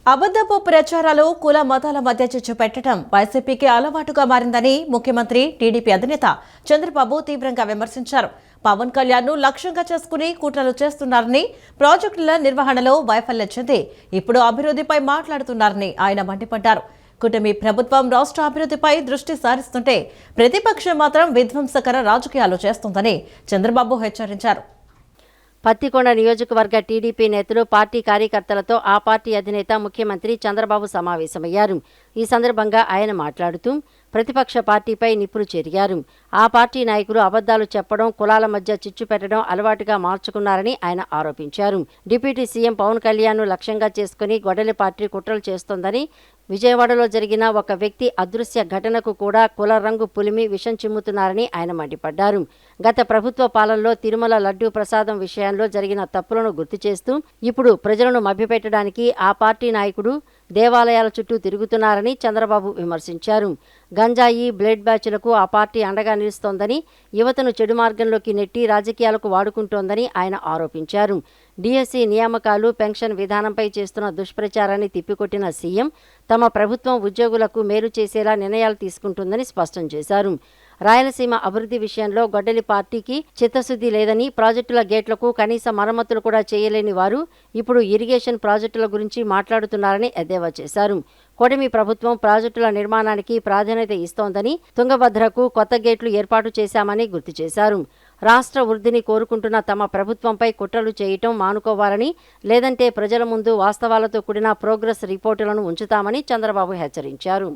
అబద్ధపు ప్రచారాలు కుల మతాల మధ్య చిచ్చు పెట్టడం వైసీపీకి అలవాటుగా మారిందని ముఖ్యమంత్రి టీడీపీ అధినేత చంద్రబాబు తీవ్రంగా విమర్శించారు. పవన్ కళ్యాణ్ ను లక్ష్యంగా చేసుకుని కుట్రలు చేస్తున్నారని, ప్రాజెక్టుల నిర్వహణలో వైఫల్యం చెంది ఇప్పుడు అభివృద్ధిపై మాట్లాడుతున్నారని ఆయన మండిపడ్డారు. కూటమి ప్రభుత్వం రాష్ట్ర అభివృద్ధిపై దృష్టి సారిస్తుంటే ప్రతిపక్షం మాత్రం విధ్వంసకర రాజకీయాలు చేస్తోందని చంద్రబాబు హెచ్చరించారు. పత్తికొండ నియోజకవర్గ టీడీపీ నేతలు, పార్టీ కార్యకర్తలతో ఆ పార్టీ అధినేత ముఖ్యమంత్రి చంద్రబాబు సమావేశమయ్యారు. ఈ సందర్భంగా ఆయన మాట్లాడుతూ ప్రతిపక్ష పార్టీపై నిప్పులు చెరిగారు. ఆ పార్టీ నాయకులు అబద్ధాలు చెప్పడం, కులాల మధ్య చిచ్చు పెట్టడం అలవాటుగా మార్చుకున్నారని ఆయన ఆరోపించారు. డిప్యూటీ సీఎం పవన్ కళ్యాణ్ ను లక్ష్యంగా చేసుకుని గొడలి పార్టీ కుట్రలు చేస్తోందని, విజయవాడలో జరిగిన ఒక వ్యక్తి అదృశ్య ఘటనకు కూడా కుల రంగు పులిమి విషం చిమ్ముతున్నారని ఆయన మండిపడ్డారు. గత ప్రభుత్వ పాలనలో తిరుమల లడ్డూ ప్రసాదం విషయంలో జరిగిన తప్పులను గుర్తు చేస్తూ ఇప్పుడు ప్రజలను మభ్యపెట్టడానికి ఆ పార్టీ నాయకుడు దేవాలయాల చుట్టూ తిరుగుతున్నారని చంద్రబాబు విమర్శించారు. గంజాయి, బ్లడ్ బ్యాచ్లకు ఆ పార్టీ అండగా నిలుస్తోందని, యువతను చెడు మార్గంలోకి నెట్టి రాజకీయాలకు వాడుకుంటోందని ఆయన ఆరోపించారు. డిఎస్సి నియామకాలు, పెన్షన్ విధానంపై చేస్తున్న దుష్ప్రచారాన్ని తిప్పికొట్టిన సీఎం తమ ప్రభుత్వం ఉద్యోగులకు మేలు చేసేలా నిర్ణయాలు తీసుకుంటుందని స్పష్టం చేశారు. రాయలసీమ అభివృద్ధి విషయంలో గొడ్డలి పార్టీకి చిత్తశుద్ధి లేదని, ప్రాజెక్టుల గేట్లకు కనీస మరమ్మతులు కూడా చేయలేని వారు ఇప్పుడు ఇరిగేషన్ ప్రాజెక్టుల గురించి మాట్లాడుతున్నారని ఎద్దేవా చేశారు. కూటమి ప్రభుత్వం ప్రాజెక్టుల నిర్మాణానికి ప్రాధాన్యత ఇస్తోందని, తుంగభద్రకు కొత్త గేట్లు ఏర్పాటు చేశామని గుర్తు చేశారు. రాష్ట్ర వృద్ధిని కోరుకుంటున్న తమ ప్రభుత్వంపై కుట్రలు చేయటం మానుకోవాలని, లేదంటే ప్రజల ముందు వాస్తవాలతో కూడిన ప్రోగ్రెస్ రిపోర్టులను ఉంచుతామని చంద్రబాబు హెచ్చరించారు.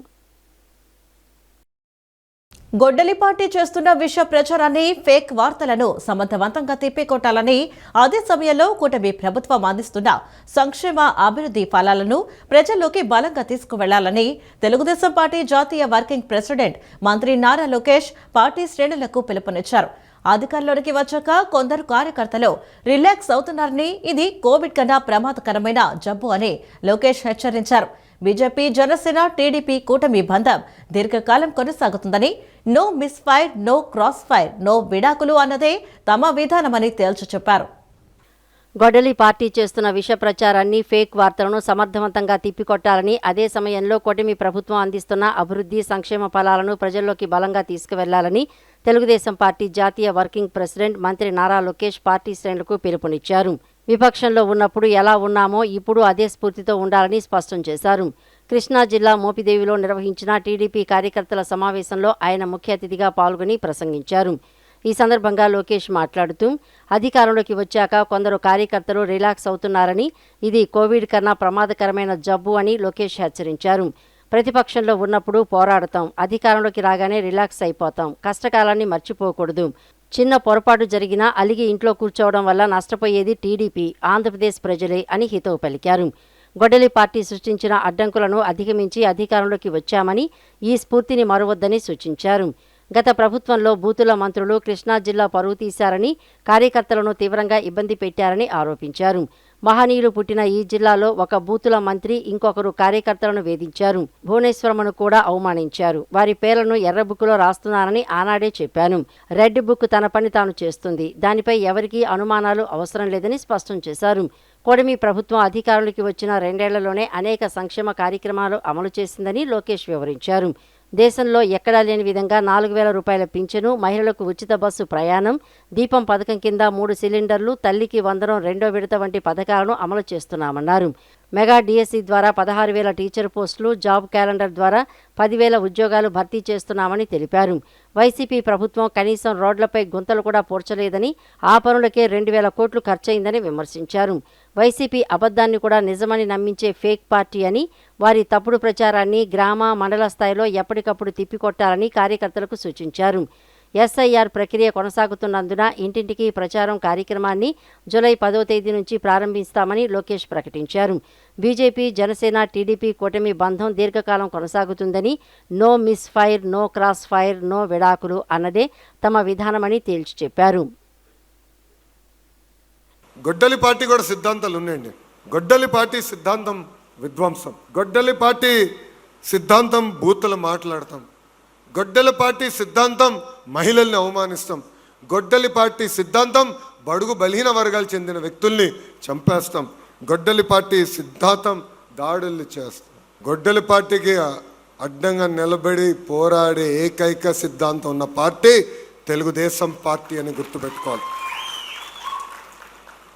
గొడ్డలి పార్టీ చేస్తున్న విష ప్రచారాన్ని, ఫేక్ వార్తలను సమర్థవంతంగా తిప్పికొట్టాలని, అదే సమయంలో కూటమి ప్రభుత్వం అందిస్తున్న సంక్షేమ అభివృద్ధి ఫలాలను ప్రజల్లోకి బలంగా తీసుకువెళ్లాలని తెలుగుదేశం పార్టీ జాతీయ వర్కింగ్ ప్రెసిడెంట్ మంత్రి నారా లోకేష్ పార్టీ శ్రేణులకు పిలుపునిచ్చారు. అధికారంలోకి వచ్చాక కొందరు కార్యకర్తలు రిలాక్స్ అవుతున్నారని, ఇది కోవిడ్ కన్నా ప్రమాదకరమైన జబ్బు అని లోకేష్ హెచ్చరించారు. బీజేపీ, జనసేన, టీడీపీ కూటమి బంధం దీర్ఘకాలం కొనసాగుతుందని, no misfire, no crossfire, no విడాకులు అన్నదే తమ విధానమని తేల్చి చెప్పారు. గొడ్డలి పార్టీ చేస్తున్న విష ప్రచారాన్ని, ఫేక్ వార్తలను సమర్థవంతంగా తిప్పికొట్టాలని, అదే సమయంలో కూటమి ప్రభుత్వం అందిస్తున్న అభివృద్ధి, సంక్షేమ ఫలాలను ప్రజల్లోకి బలంగా తీసుకువెళ్లాలని తెలుగుదేశం పార్టీ జాతీయ వర్కింగ్ ప్రెసిడెంట్ మంత్రి నారా లోకేష్ పార్టీ శ్రేణులకు పిలుపునిచ్చారు. విపక్షంలో ఉన్నప్పుడు ఎలా ఉన్నామో ఇప్పుడు అదే స్ఫూర్తితో ఉండాలని స్పష్టం చేశారు. కృష్ణా జిల్లా మోపిదేవిలో నిర్వహించిన టీడీపీ కార్యకర్తల సమావేశంలో ఆయన ముఖ్య అతిథిగా పాల్గొని ప్రసంగించారు. ఈ సందర్భంగా లోకేష్ మాట్లాడుతూ అధికారంలోకి వచ్చాక కొందరు కార్యకర్తలు రిలాక్స్ అవుతున్నారని, ఇది కోవిడ్ కన్నా ప్రమాదకరమైన జబ్బు అని లోకేష్ హెచ్చరించారు. ప్రతిపక్షంలో ఉన్నప్పుడు పోరాడతాం, అధికారంలోకి రాగానే రిలాక్స్ అయిపోతాం, కష్టకాలాన్ని మర్చిపోకూడదు. చిన్న పొరపాటు జరిగినా అలిగి ఇంట్లో కూర్చోవడం వల్ల నష్టపోయేది టీడీపీ, ఆంధ్రప్రదేశ్ ప్రజలే అని హితవు పలికారు. గొడ్డలి పార్టీ సృష్టించిన అడ్డంకులను అధిగమించి అధికారంలోకి వచ్చామని, ఈ స్ఫూర్తిని మరువొద్దని సూచించారు. గత ప్రభుత్వంలో బూతుల మంత్రులు కృష్ణా జిల్లా పరువు తీశారని, కార్యకర్తలను తీవ్రంగా ఇబ్బంది పెట్టారని ఆరోపించారు. మహనీయులు పుట్టిన ఈ జిల్లాలో ఒక బూతుల మంత్రి ఇంకొకరు కార్యకర్తలను వేధించారు. భువనేశ్వరమ్మను కూడా అవమానించారు. వారి పేర్లను ఎర్ర బుక్కులో రాస్తున్నారని ఆనాడే చెప్పాను. రెడ్ బుక్ తన పని తాను చేస్తుంది, దానిపై ఎవరికీ అనుమానాలు అవసరం లేదని స్పష్టం చేశారు. కూటమి ప్రభుత్వం అధికారంలోకి వచ్చిన 2 ఏళ్లలోనే అనేక సంక్షేమ కార్యక్రమాలు అమలు చేసిందని లోకేష్ వివరించారు. దేశంలో ఎక్కడా లేని విధంగా 4,000 రూపాయల పింఛను, మహిళలకు ఉచిత బస్సు ప్రయాణం, దీపం పథకం కింద 3 సిలిండర్లు, తల్లికి వందనం 2వ విడత వంటి పథకాలను అమలు చేస్తున్నామన్నారు. మెగా డిఎస్సి ద్వారా 16,000 టీచర్ పోస్టులు, జాబ్ క్యాలెండర్ ద్వారా 10,000 ఉద్యోగాలు భర్తీ చేస్తున్నామని తెలిపారు. వైసీపీ ప్రభుత్వం కనీసం రోడ్లపై గుంతలు కూడా పూడ్చలేదని, ఆ పనులకే 2,000 కోట్లు ఖర్చయిందని విమర్శించారు. వైసీపీ అబద్ధాన్ని కూడా నిజమని నమ్మించే ఫేక్ పార్టీ అని, వారి తప్పుడు ప్రచారాన్ని గ్రామ, మండల స్థాయిలో ఎప్పటికప్పుడు తిప్పికొట్టాలని కార్యకర్తలకు సూచించారు. ఎస్ఐఆర్ ప్రక్రియ కొనసాగుతున్నందున ఇంటింటికి ప్రచారం కార్యక్రమాన్ని జూలై 10వ తేదీ నుంచి ప్రారంభిస్తామని లోకేష్ ప్రకటించారు. బీజేపీ, జనసేన, టీడీపీ కూటమి బంధం దీర్ఘకాలం కొనసాగుతుందని, no misfire, no crossfire, no విడాకులు అన్నదే తమ విధానమని తేల్చి చెప్పారు. గొడ్డలి పార్టీ కూడా సిద్ధాంతాలు ఉన్నాయండి. గొడ్డలి పార్టీ సిద్ధాంతం విధ్వంసం. గొడ్డలి పార్టీ సిద్ధాంతం బూతులు మాట్లాడతాం. గొడ్డలి పార్టీ సిద్ధాంతం మహిళల్ని అవమానిస్తాం. గొడ్డలి పార్టీ సిద్ధాంతం బడుగు బలహీన వర్గాలు చెందిన వ్యక్తుల్ని చంపేస్తాం. గొడ్డలి పార్టీ సిద్ధాంతం దాడులు చేస్తారు. గొడ్డలి పార్టీకి అడ్డంగా నిలబడి పోరాడే ఏకైక సిద్ధాంతం ఉన్న పార్టీ తెలుగుదేశం పార్టీ అని గుర్తుపెట్టుకోవాలి.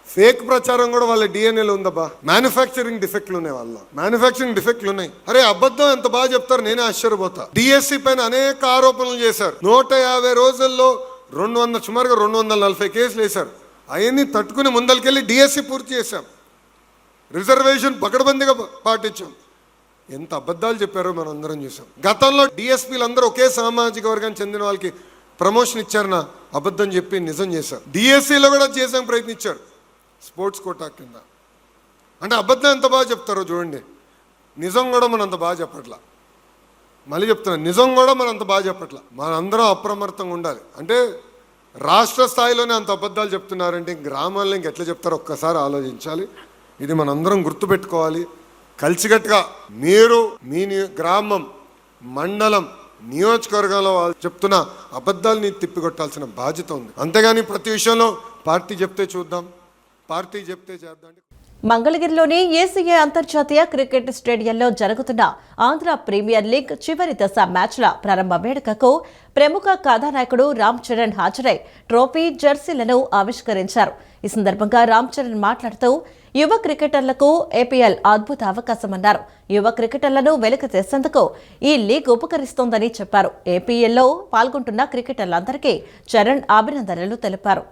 ఫేక్ ప్రచారం కూడా వాళ్ళ డిఎన్ఏలో ఉందబ్బా. మ్యానుఫ్యాక్చరింగ్ డిఫెక్ట్లు ఉన్నాయి, వాళ్ళ మ్యానుఫ్యాక్చరింగ్ డిఫెక్ట్లు ఉన్నాయి. అరే అబద్ధం ఎంత బాగా చెప్తారు, నేనే ఆశ్చర్యపోతా. డిఎస్సి పైన అనేక ఆరోపణలు చేశారు. 150 రోజుల్లో సుమారుగా 240 కేసులు వేశారు. అవన్నీ తట్టుకుని ముందరికెళ్ళి డిఎస్సి పూర్తి చేశాం. రిజర్వేషన్ పకడ్బందీగా పాటించాం. ఎంత అబద్ధాలు చెప్పారో మనం అందరం చూసాం. గతంలో డిఎస్పీలు అందరూ ఒకే సామాజిక వర్గానికి చెందిన వాళ్ళకి ప్రమోషన్ ఇచ్చారన్న అబద్ధం చెప్పి నిజం చేశారు. డిఎస్సిలో కూడా చేసాం ప్రయత్నించారు స్పోర్ట్స్ కోటా కింద. అంటే అబద్ధం ఎంత బాగా చెప్తారో చూడండి. నిజం కూడా మనం అంత బాగా చెప్పట్లా. మళ్ళీ చెప్తున్నాను, నిజం కూడా మనం అంత బాగా చెప్పట్లా. మనందరం అప్రమత్తంగా ఉండాలి. అంటే రాష్ట్ర స్థాయిలోనే అంత అబద్ధాలు చెప్తున్నారంటే గ్రామాల్లో ఇంకెట్లా చెప్తారో ఒక్కసారి ఆలోచించాలి. ఇది మనందరం గుర్తుపెట్టుకోవాలి. కలిసికట్టుగా మీరు మీ గ్రామం, మండలం, నియోజకవర్గంలో వాళ్ళు చెప్తున్న అబద్ధాలని తిప్పికొట్టాల్సిన బాధ్యత ఉంది. అంతేగాని ప్రతి విషయంలో పార్టీ చెప్తే చూద్దాం, పార్టీ చెప్తే చేద్దాం. మంగళగిరిలోని ఏసీఏ అంతర్జాతీయ క్రికెట్ స్టేడియంలో జరుగుతున్న ఆంధ్ర ప్రీమియర్ లీగ్ చివరి దశ మ్యాచ్ల ప్రారంభ వేడుకకు ప్రముఖ కథానాయకుడు రామ్ చరణ్ హాజరై ట్రోఫీ, జెర్సీలను ఆవిష్కరించారు. ఈ సందర్భంగా రామ్ చరణ్ మాట్లాడుతూ యువ క్రికెటర్లకు ఏపీఎల్ అద్భుత అవకాశమన్నారు. యువ క్రికెటర్లను వెలికి తెచ్చేందుకు ఈ లీగ్ ఉపకరిస్తోందని చెప్పారు. ఏపీఎల్లో పాల్గొంటున్న క్రికెటర్లందరికీ చరణ్ అభినందనలు తెలిపారు.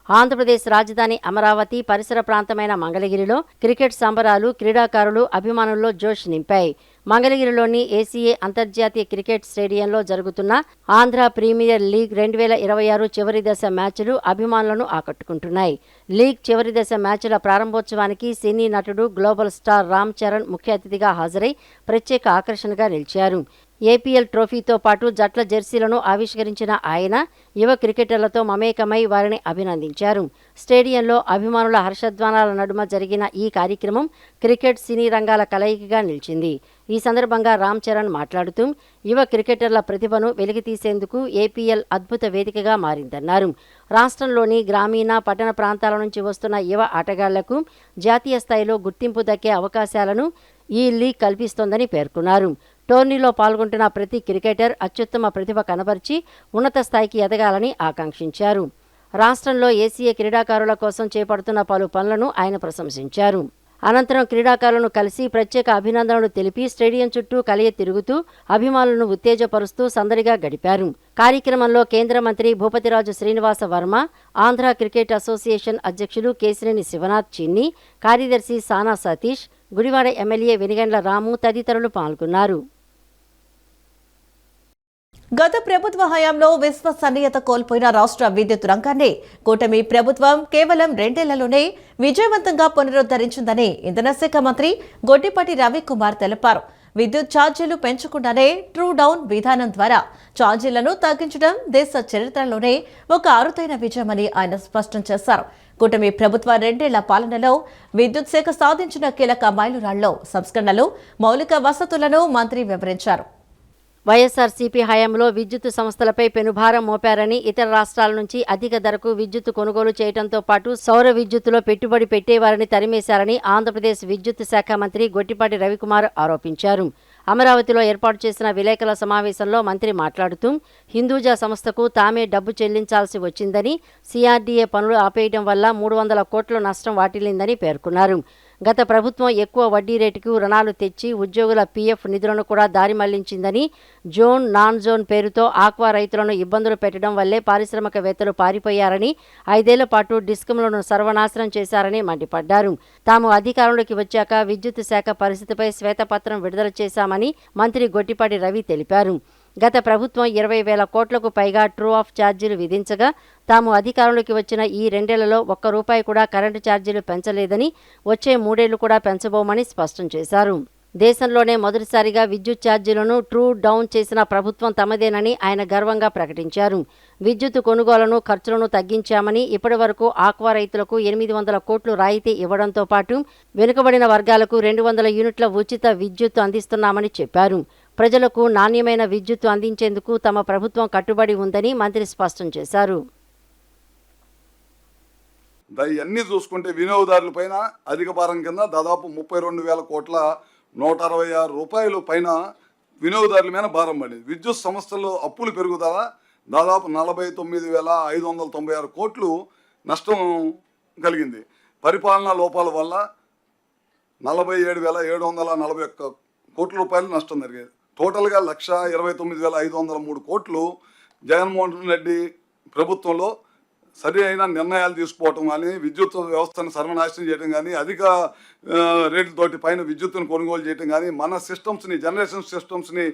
ఆంధ్రప్రదేశ్ రాజధాని అమరావతి, పరిసర ప్రాంతమైన మంగళగిరిలో క్రికెట్ సంబరాలు క్రీడాకారులు, అభిమానుల్లో జోష్ నింపాయి. మంగళగిరిలోని ఏసీఏ అంతర్జాతీయ క్రికెట్ స్టేడియంలో జరుగుతున్న ఆంధ్ర ప్రీమియర్ లీగ్ 2026 చివరి దశ మ్యాచ్లు అభిమానులను ఆకట్టుకుంటున్నాయి. లీగ్ చివరి దశ మ్యాచ్ల ప్రారంభోత్సవానికి సినీ నటుడు, గ్లోబల్ స్టార్ రామ్ చరణ్ ముఖ్య అతిథిగా హాజరై ప్రత్యేక ఆకర్షణగా నిలిచారు. ఏపీఎల్ ట్రోఫీతో పాటు జట్ల జెర్సీలను ఆవిష్కరించిన ఆయన యువ క్రికెటర్లతో మమేకమై వారిని అభినందించారు. స్టేడియంలో అభిమానుల హర్షధ్వానాల నడుమ జరిగిన ఈ కార్యక్రమం క్రికెట్, సినీ రంగాల కలయికగా నిలిచింది. ఈ సందర్భంగా రామ్ చరణ్ మాట్లాడుతూ యువ క్రికెటర్ల ప్రతిభను వెలికితీసేందుకు ఏపీఎల్ అద్భుత వేదికగా మారిందన్నారు. రాష్ట్రంలోని గ్రామీణ, పట్టణ ప్రాంతాల నుంచి వస్తున్న యువ ఆటగాళ్లకు జాతీయ స్థాయిలో గుర్తింపు దక్కే అవకాశాలను ఈ లీగ్ కల్పిస్తోందని పేర్కొన్నారు. టోర్నీలో పాల్గొంటున్న ప్రతి క్రికెటర్ అత్యుత్తమ ప్రతిభ కనబరిచి ఉన్నత స్థాయికి ఎదగాలని ఆకాంక్షించారు. రాష్ట్రంలో ఏసీఏ క్రీడాకారుల కోసం చేపడుతున్న పలు పనులను ఆయన ప్రశంసించారు. అనంతరం క్రీడాకారులను కలిసి ప్రత్యేక అభినందనలు తెలిపి స్టేడియం చుట్టూ కలియ తిరుగుతూ అభిమానులను ఉత్తేజపరుస్తూ సందడిగా గడిపారు. కార్యక్రమంలో కేంద్ర మంత్రి భూపతిరాజు శ్రీనివాస వర్మ, ఆంధ్ర క్రికెట్ అసోసియేషన్ అధ్యక్షులు కేశినేని శివనాథ్ చిన్ని, కార్యదర్శి సానా సతీష్, గుడివాడ ఎమ్మెల్యే వెనిగండ్ల రాము తదితరులు పాల్గొన్నారు. గత ప్రభుత్వ హయాంలో విశ్వసనీయత కోల్పోయిన రాష్ట్ర విద్యుత్ రంగాన్ని కూటమి ప్రభుత్వం కేవలం 2 ఏళ్లలోనే విజయవంతంగా పునరుద్ధరించిందని ఇంధన శాఖ మంత్రి గొట్టిపాటి రవికుమార్ తెలిపారు. విద్యుత్ ఛార్జీలు పెంచకుండానే ట్రూ డౌన్ విధానం ద్వారా ఛార్జీలను తగ్గించడం దేశ చరిత్రలోనే ఒక అరుదైన విజయమని ఆయన స్పష్టం చేశారు. కూటమి ప్రభుత్వ 2 ఏళ్ల పాలనలో విద్యుత్ శాఖ సాధించిన కీలక మైలురాళ్లు, సంస్కరణలు, మౌలిక వసతులను మంత్రి వివరించారు. వైఎస్ఆర్సీపీ హయాంలో విద్యుత్ సంస్థలపై పెనుభారం మోపారని, ఇతర రాష్ట్రాల నుంచి అధిక ధరకు విద్యుత్ కొనుగోలు చేయడంతో పాటు సౌర విద్యుత్తులో పెట్టుబడి పెట్టేవారిని తరిమేశారని ఆంధ్రప్రదేశ్ విద్యుత్ శాఖ మంత్రి గొట్టిపాటి రవికుమార్ ఆరోపించారు. అమరావతిలో ఏర్పాటు చేసిన విలేకరుల సమావేశంలో మంత్రి మాట్లాడుతూ హిందూజా సంస్థకు తామే డబ్బు చెల్లించాల్సి వచ్చిందని, సిఆర్డీఏ పనులు ఆపేయడం వల్ల 300 కోట్ల నష్టం వాటిల్లిందని పేర్కొన్నారు. గత ప్రభుత్వం ఎక్కువ వడ్డీ రేటుకు రుణాలు తెచ్చి ఉద్యోగుల పీఎఫ్ నిధులను కూడా దారి మళ్లించిందని, జోన్, నాన్ జోన్ పేరుతో ఆక్వా రైతులను ఇబ్బందులు పెట్టడం వల్లే పారిశ్రామికవేత్తలు పారిపోయారని, 5 ఏళ్ల పాటు డిస్కంలను సర్వనాశనం చేశారని మండిపడ్డారు. తాము అధికారంలోకి వచ్చాక విద్యుత్ శాఖ పరిస్థితిపై శ్వేతపత్రం విడుదల చేశామని మంత్రి గొట్టిపాటి రవి తెలిపారు. గత ప్రభుత్వం 20,000 కోట్లకు పైగా ట్రూ ఆఫ్ ఛార్జీలు విధించగా తాము అధికారంలోకి వచ్చిన ఈ 2 ఏళ్లలో ₹1 కూడా కరెంటు ఛార్జీలు పెంచలేదని, వచ్చే 3 ఏళ్లు కూడా పెంచబోమని స్పష్టం చేశారు. దేశంలోనే మొదటిసారిగా విద్యుత్ ఛార్జీలను ట్రూ డౌన్ చేసిన ప్రభుత్వం తమదేనని ఆయన గర్వంగా ప్రకటించారు. విద్యుత్ కొనుగోలును, ఖర్చులను తగ్గించామని, ఇప్పటి వరకు ఆక్వా రైతులకు 800 కోట్లు రాయితీ ఇవ్వడంతో పాటు వెనుకబడిన వర్గాలకు 200 యూనిట్ల ఉచిత విద్యుత్ అందిస్తున్నామని చెప్పారు. ప్రజలకు నాణ్యమైన విద్యుత్తు అందించేందుకు తమ ప్రభుత్వం కట్టుబడి ఉందని మంత్రి స్పష్టం చేశారు. ఇవన్నీ చూసుకుంటే వినియోగదారుల పైన అధిక భారం కింద దాదాపు 32,000 కోట్ల 166 రూపాయలు పైన వినియోగదారుల మీద భారం పడింది. విద్యుత్ సంస్థల్లో అప్పులు పెరుగుదల దాదాపు 49,596 కోట్లు నష్టం కలిగింది. పరిపాలనా లోపాల వల్ల 47,741 కోట్ల రూపాయలు నష్టం జరిగింది. టోటల్గా 1,29,503 కోట్లు జగన్మోహన్ రెడ్డి ప్రభుత్వంలో సరి అయిన నిర్ణయాలు తీసుకోవటం కానీ, విద్యుత్ వ్యవస్థను సర్వనాశనం చేయడం కానీ, అధిక రేట్లతోటి పైన విద్యుత్తును కొనుగోలు చేయడం కానీ, మన సిస్టమ్స్ని జనరేషన్ సిస్టమ్స్ని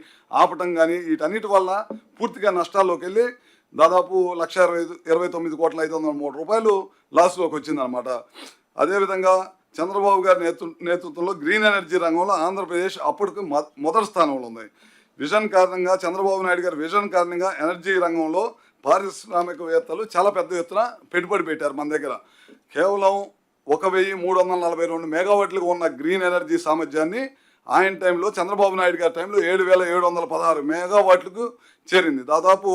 ఆపటం కానీ, వీటన్నిటి వల్ల పూర్తిగా నష్టాల్లోకి వెళ్ళి దాదాపు 1,29,503 రూపాయలు లాస్లోకి వచ్చిందనమాట. అదేవిధంగా చంద్రబాబు గారి నేతృత్వంలో గ్రీన్ ఎనర్జీ రంగంలో ఆంధ్రప్రదేశ్ అప్పటికి మొదటి స్థానంలో ఉంది. విజన్ కారణంగా, చంద్రబాబు నాయుడు గారి విజన్ కారణంగా ఎనర్జీ రంగంలో పారిశ్రామికవేత్తలు చాలా పెద్ద ఎత్తున పెట్టుబడి పెట్టారు. మన దగ్గర కేవలం 1,342 మెగావాట్లుగా ఉన్న గ్రీన్ ఎనర్జీ సామర్థ్యాన్ని ఆయన టైంలో, చంద్రబాబు నాయుడు గారి టైంలో 7,716 మెగావాట్లకు చేరింది. దాదాపు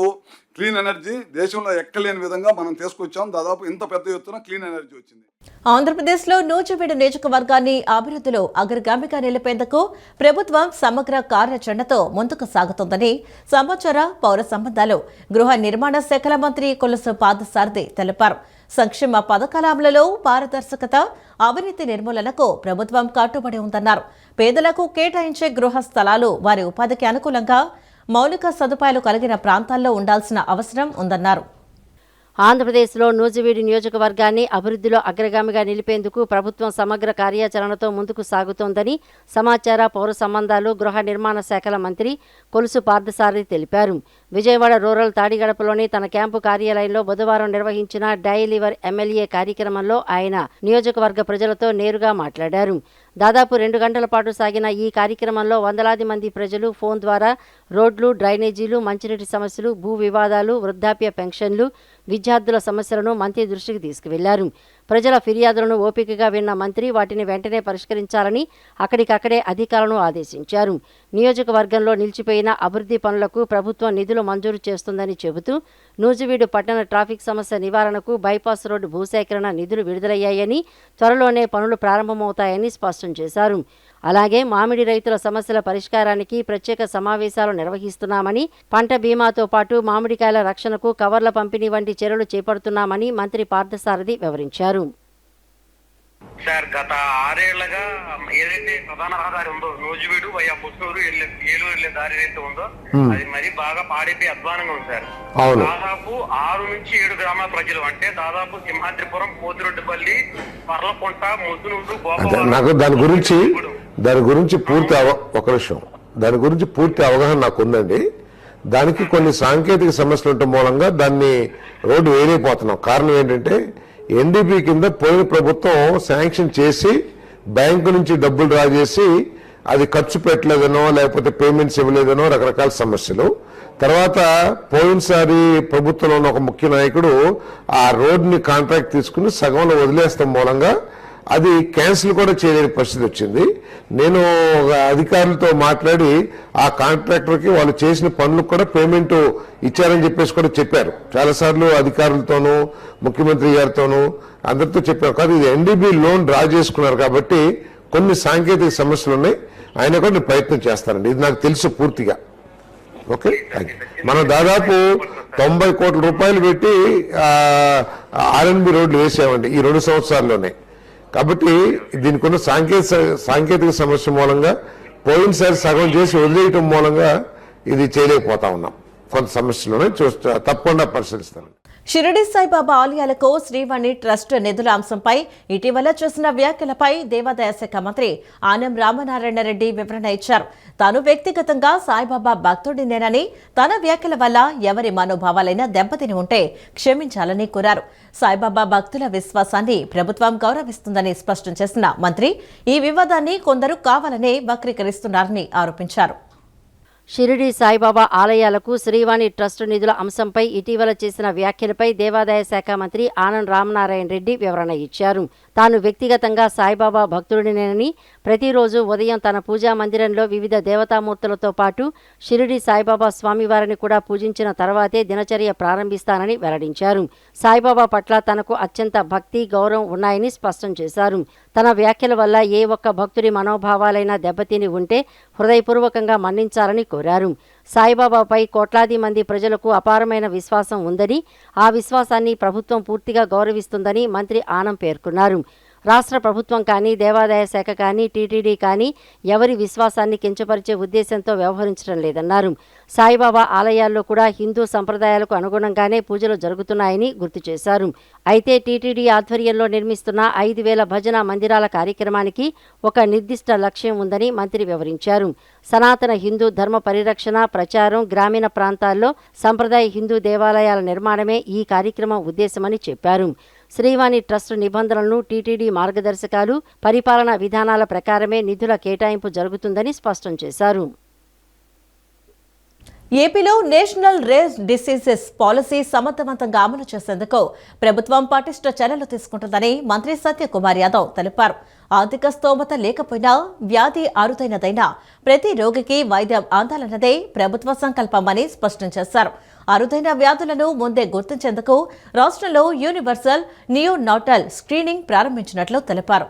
క్లీన్ ఎనర్జీ దేశంలో ఎక్కలేని విధంగా మనం తీసుకొచ్చాం. దాదాపు ఇంత పెద్ద ఎత్తున క్లీన్ ఎనర్జీ వచ్చింది. ఆంధ్రప్రదేశ్లో నూజివీడు నియోజకవర్గాన్ని అభివృద్ధిలో అగ్రగామిగా నిలిపేందుకు ప్రభుత్వం సమగ్ర కార్యాచరణతో ముందుకు సాగుతోందని సమాచార పౌర సంబంధాలు గృహ నిర్మాణ శాఖల మంత్రి కొలుసు పార్థసారథి తెలిపారు. సంక్షేమ పథకాల అమలులో పారదర్శకత, అవినీతి నిర్మూలనకు ప్రభుత్వం కట్టుబడి ఉందన్నారు. పేదలకు కేటాయించే గృహ స్థలాలు వారి ఉపాధికి అనుకూలంగా మౌలిక సదుపాయాలు కలిగిన ప్రాంతాల్లో ఉండాల్సిన అవసరం ఉందన్నారు. ఆంధ్రప్రదేశ్లో నూజివీడు నియోజకవర్గాన్ని అభివృద్ధిలో అగ్రగామిగా నిలిపేందుకు ప్రభుత్వం సమగ్ర కార్యాచరణతో ముందుకు సాగుతోందని సమాచార పౌర సంబంధాలు గృహ నిర్మాణ శాఖల మంత్రి కొలుసు పార్థసారథి తెలిపారు. విజయవాడ రూరల్ తాడిగడపలోని తన క్యాంపు కార్యాలయంలో బుధవారం నిర్వహించిన డైలివర్ ఎమ్మెల్యే కార్యక్రమంలో ఆయన నియోజకవర్గ ప్రజలతో నేరుగా మాట్లాడారు. దాదాపు 2 గంటల పాటు సాగిన ఈ కార్యక్రమంలో వందలాది మంది ప్రజలు ఫోన్ ద్వారా రోడ్లు, డ్రైనేజీలు, మంచినీటి సమస్యలు, భూ వివాదాలు, వృద్ధాప్య పెన్షన్లు, విద్యార్థుల సమస్యలను మంత్రి దృష్టికి తీసుకువెళ్లారు. ప్రజల ఫిర్యాదులను ఓపికగా విన్న మంత్రి వాటిని వెంటనే పరిష్కరించాలని అక్కడికక్కడే అధికారులను ఆదేశించారు. నియోజకవర్గంలో నిలిచిపోయిన అభివృద్ధి పనులకు ప్రభుత్వం నిధులు మంజూరు చేస్తుందని చెబుతూ నూజివీడు పట్టణ ట్రాఫిక్ సమస్య నివారణకు బైపాస్ రోడ్డు భూసేకరణ నిధులు విడుదలయ్యాయని, త్వరలోనే పనులు ప్రారంభమవుతాయని స్పష్టం చేశారు. అలాగే మామిడి రైతుల సమస్యల పరిష్కారానికి ప్రత్యేక సమావేశాలు నిర్వహిస్తున్నామని, పంట బీమాతో పాటు మామిడికాయల రక్షణకు కవర్ల పంపిణీ వంటి చర్యలు చేపడుతున్నామని మంత్రి పార్థసారథి వివరించారు. సార్, గత 6 ఏళ్లుగా ఏదైతే ప్రధాన రహదారి ఉందో నూజివీడు వయా పుత్తూరు ఏలూరు వెళ్లే దారి ఏదైతే ఉందో అది మరి బాగా పాడైపోయి అధ్వానంగా ఉంది సార్. దాదాపు 6 నుంచి 7 గ్రామాల ప్రజలు, అంటే దాదాపు సింహాద్రిపురం, పోతిరెడ్డిపల్లి, పర్లపొంట, ముద్దునూరు, నాకు దాని గురించి పూర్తి అవగాహన నాకు ఉందండి. దానికి కొన్ని సాంకేతిక సమస్యలు ఉండటం మూలంగా దాన్ని రోడ్డు వేయలేకపోతున్నాం. కారణం ఏంటంటే ఎన్డీపీ కింద పోయిన ప్రభుత్వం శాంక్షన్ చేసి బ్యాంకు నుంచి డబ్బులు డ్రా చేసి అది ఖర్చు పెట్టలేదనో లేకపోతే పేమెంట్స్ ఇవ్వలేదనో రకరకాల సమస్యలు. తర్వాత పోయినసారి ప్రభుత్వంలో ఉన్న ఒక ముఖ్య నాయకుడు ఆ రోడ్ని కాంట్రాక్ట్ తీసుకుని సగంలో వదిలేస్తాం మూలంగా అది క్యాన్సిల్ కూడా చేయలేని పరిస్థితి వచ్చింది. నేను అధికారులతో మాట్లాడి ఆ కాంట్రాక్టర్కి వాళ్ళు చేసిన పనులకు కూడా పేమెంట్ ఇచ్చారని చెప్పేసి కూడా చెప్పారు. చాలాసార్లు అధికారులతోనూ ముఖ్యమంత్రి గారితోనూ అందరితో చెప్పారు. కాదు, ఇది ఎన్డీబీ లోన్ డ్రా చేసుకున్నారు కాబట్టి కొన్ని సాంకేతిక సమస్యలు ఉన్నాయి. ఆయన కూడా నేను ప్రయత్నం చేస్తానండి. ఇది నాకు తెలుసు పూర్తిగా. ఓకే, మనం దాదాపు 90 కోట్ల రూపాయలు పెట్టి ఆర్ఎన్బి రోడ్లు వేసామండి ఈ 2 సంవత్సరాల్లోనే. కాబట్టి దీనికి ఉన్న సాంకేతిక సమస్య మూలంగా పోయినసారి సగం చేసి వదిలేయటం మూలంగా ఇది చేయలేకపోతా ఉన్నాం. కొంత సమస్యలోనే తప్పకుండా పరిశీలిస్తాను. షిరిడి సాయిబాబా ఆలయాలకు శ్రీవాణి ట్రస్ట్ నిధుల అంశంపై ఇటీవల చేసిన వ్యాఖ్యలపై దేవాదాయ శాఖ మంత్రి ఆనం రామనారాయణ రెడ్డి వివరణ ఇచ్చారు. తాను వ్యక్తిగతంగా సాయిబాబా భక్తుడినేనని, తన వ్యాఖ్యల వల్ల ఎవరి మనోభావాలైనా దెబ్బతిని ఉంటే క్షమించాలని కోరారు. సాయిబాబా భక్తుల విశ్వాసాన్ని ప్రభుత్వం గౌరవిస్తుందని స్పష్టం చేసిన మంత్రి ఈ వివాదాన్ని కొందరు కావాలనే వక్రీకరిస్తున్నారని ఆరోపించారు. షిరిడి సాయిబాబా ఆలయాలకు శ్రీవాణి ట్రస్ట్ నిధుల అంశంపై ఇటీవల చేసిన వ్యాఖ్యలపై దేవాదాయ శాఖ మంత్రి ఆనం రామనారాయణ రెడ్డి వివరణ ఇచ్చారు. తాను వ్యక్తిగతంగా సాయిబాబా భక్తుడినేనని, ప్రతిరోజు ఉదయం తన పూజా మందిరంలో వివిధ దేవతామూర్తులతో పాటు షిరిడి సాయిబాబా స్వామివారిని కూడా పూజించిన తర్వాతే దినచర్య ప్రారంభిస్తానని వెల్లడించారు. సాయిబాబా పట్ల తనకు అత్యంత భక్తి, గౌరవం ఉన్నాయని స్పష్టం చేశారు. తన వ్యాఖ్యల వల్ల ఏ ఒక్క భక్తుడి మనోభావాలైనా దెబ్బతిని ఉంటే హృదయపూర్వకంగా మన్నించాలని కోరారు. సాయిబాబాపై కోట్లాది మంది ప్రజలకు అపారమైన విశ్వాసం ఉందని, ఆ విశ్వాసాన్ని ప్రభుత్వం పూర్తిగా గౌరవిస్తుందని మంత్రి ఆనం పేర్కొన్నారు. రాష్ట్ర ప్రభుత్వం కానీ, దేవాదాయ శాఖ కానీ, టీటీడీ కానీ ఎవరి విశ్వాసాన్ని కించపరిచే ఉద్దేశంతో వ్యవహరించడం లేదన్నారు. సాయిబాబా ఆలయాల్లో కూడా హిందూ సంప్రదాయాలకు అనుగుణంగానే పూజలు జరుగుతున్నాయని గుర్తు చేశారు. అయితే టీటీడీ ఆధ్వర్యంలో నిర్మిస్తున్న 5,000 భజన మందిరాల కార్యక్రమానికి ఒక నిర్దిష్ట లక్ష్యం ఉందని మంత్రి వివరించారు. సనాతన హిందూ ధర్మ పరిరక్షణ, ప్రచారం, గ్రామీణ ప్రాంతాల్లో సంప్రదాయ హిందూ దేవాలయాల నిర్మాణమే ఈ కార్యక్రమం ఉద్దేశమని చెప్పారు. శ్రీవాణి ట్రస్ట్ నిబంధనలను, టీటీడీ మార్గదర్శకాలు, పరిపాలనా విధానాల ప్రకారమే నిధుల కేటాయింపు జరుగుతుందని స్పష్టం చేశారు. ఏపీలో నేషనల్ రేర్ డిసీజెస్ పాలసీ సమర్థవంతంగా అమలు చేసేందుకు ప్రభుత్వం పటిష్ట చర్యలు తీసుకుంటుందని మంత్రి సత్యకుమార్ యాదవ్ తెలిపారు. ఆర్థిక స్తోమత లేకపోయినా, వ్యాధి అరుదైనదైనా ప్రతి రోగికి వైద్యం అందాలన్నదే ప్రభుత్వ సంకల్పమని స్పష్టం చేశారు. అరుదైన వ్యాధులను ముందే గుర్తించేందుకు రాష్ట్రంలో యూనివర్సల్ నియోనాటల్ స్క్రీనింగ్ ప్రారంభించినట్లు తెలిపారు.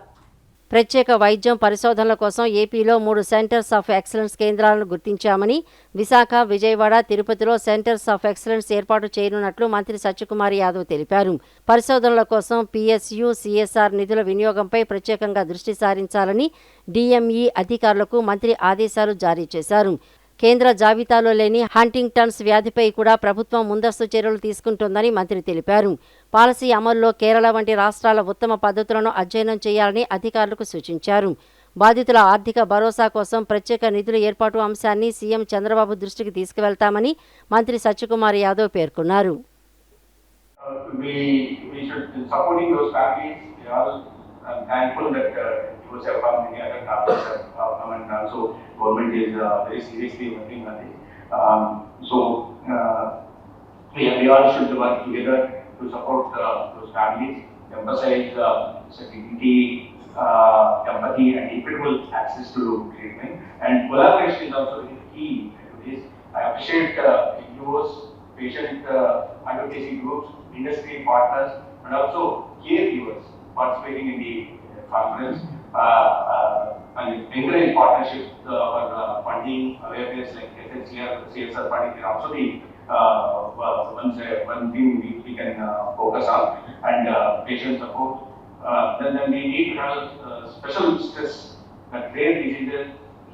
ప్రత్యేక వైద్యం పరిశోధనల కోసం ఏపీలో 3 సెంటర్స్ ఆఫ్ ఎక్సలెన్స్ కేంద్రాలను గుర్తించామని, విశాఖ, విజయవాడ, తిరుపతిలో సెంటర్స్ ఆఫ్ ఎక్సలెన్స్ ఏర్పాటు చేయనున్నట్లు మంత్రి సత్యకుమార్ యాదవ్ తెలిపారు. పరిశోధనల కోసం PSU, CSR నిధుల వినియోగంపై ప్రత్యేకంగా దృష్టి సారించాలని DME అధికారులకు మంత్రి ఆదేశాలు జారీ చేశారు. కేంద్ర జాబితాలో లేని హంటింగ్టన్స్ వ్యాధిపై కూడా ప్రభుత్వం ముందస్తు చర్యలు తీసుకుంటోందని మంత్రి తెలిపారు. పాలసీ అమల్లో కేరళ వంటి రాష్ట్రాల ఉత్తమ పద్ధతులను అధ్యయనం చేయాలని అధికారులకు సూచించారు. బాధితుల ఆర్థిక భరోసా కోసం ప్రత్యేక నిధుల ఏర్పాటు అంశాన్ని సీఎం చంద్రబాబు దృష్టికి తీసుకువెళ్తామని మంత్రి సత్యకుమార్ యాదవ్ పేర్కొన్నారు. I'm thankful that you have come many other topics have come, and also government is very seriously working on it. So we all should work together to support those families, emphasize dignity, empathy, and equitable access to treatment. And collaboration is also very key to this. I appreciate NGOs, patient advocacy groups, industry partners, and also caregivers participating in the conference and encourage partnerships for funding awareness like SHCR, CSR funding can also be one thing we can focus on, and patient support. Then we need to have special stress that rare diseases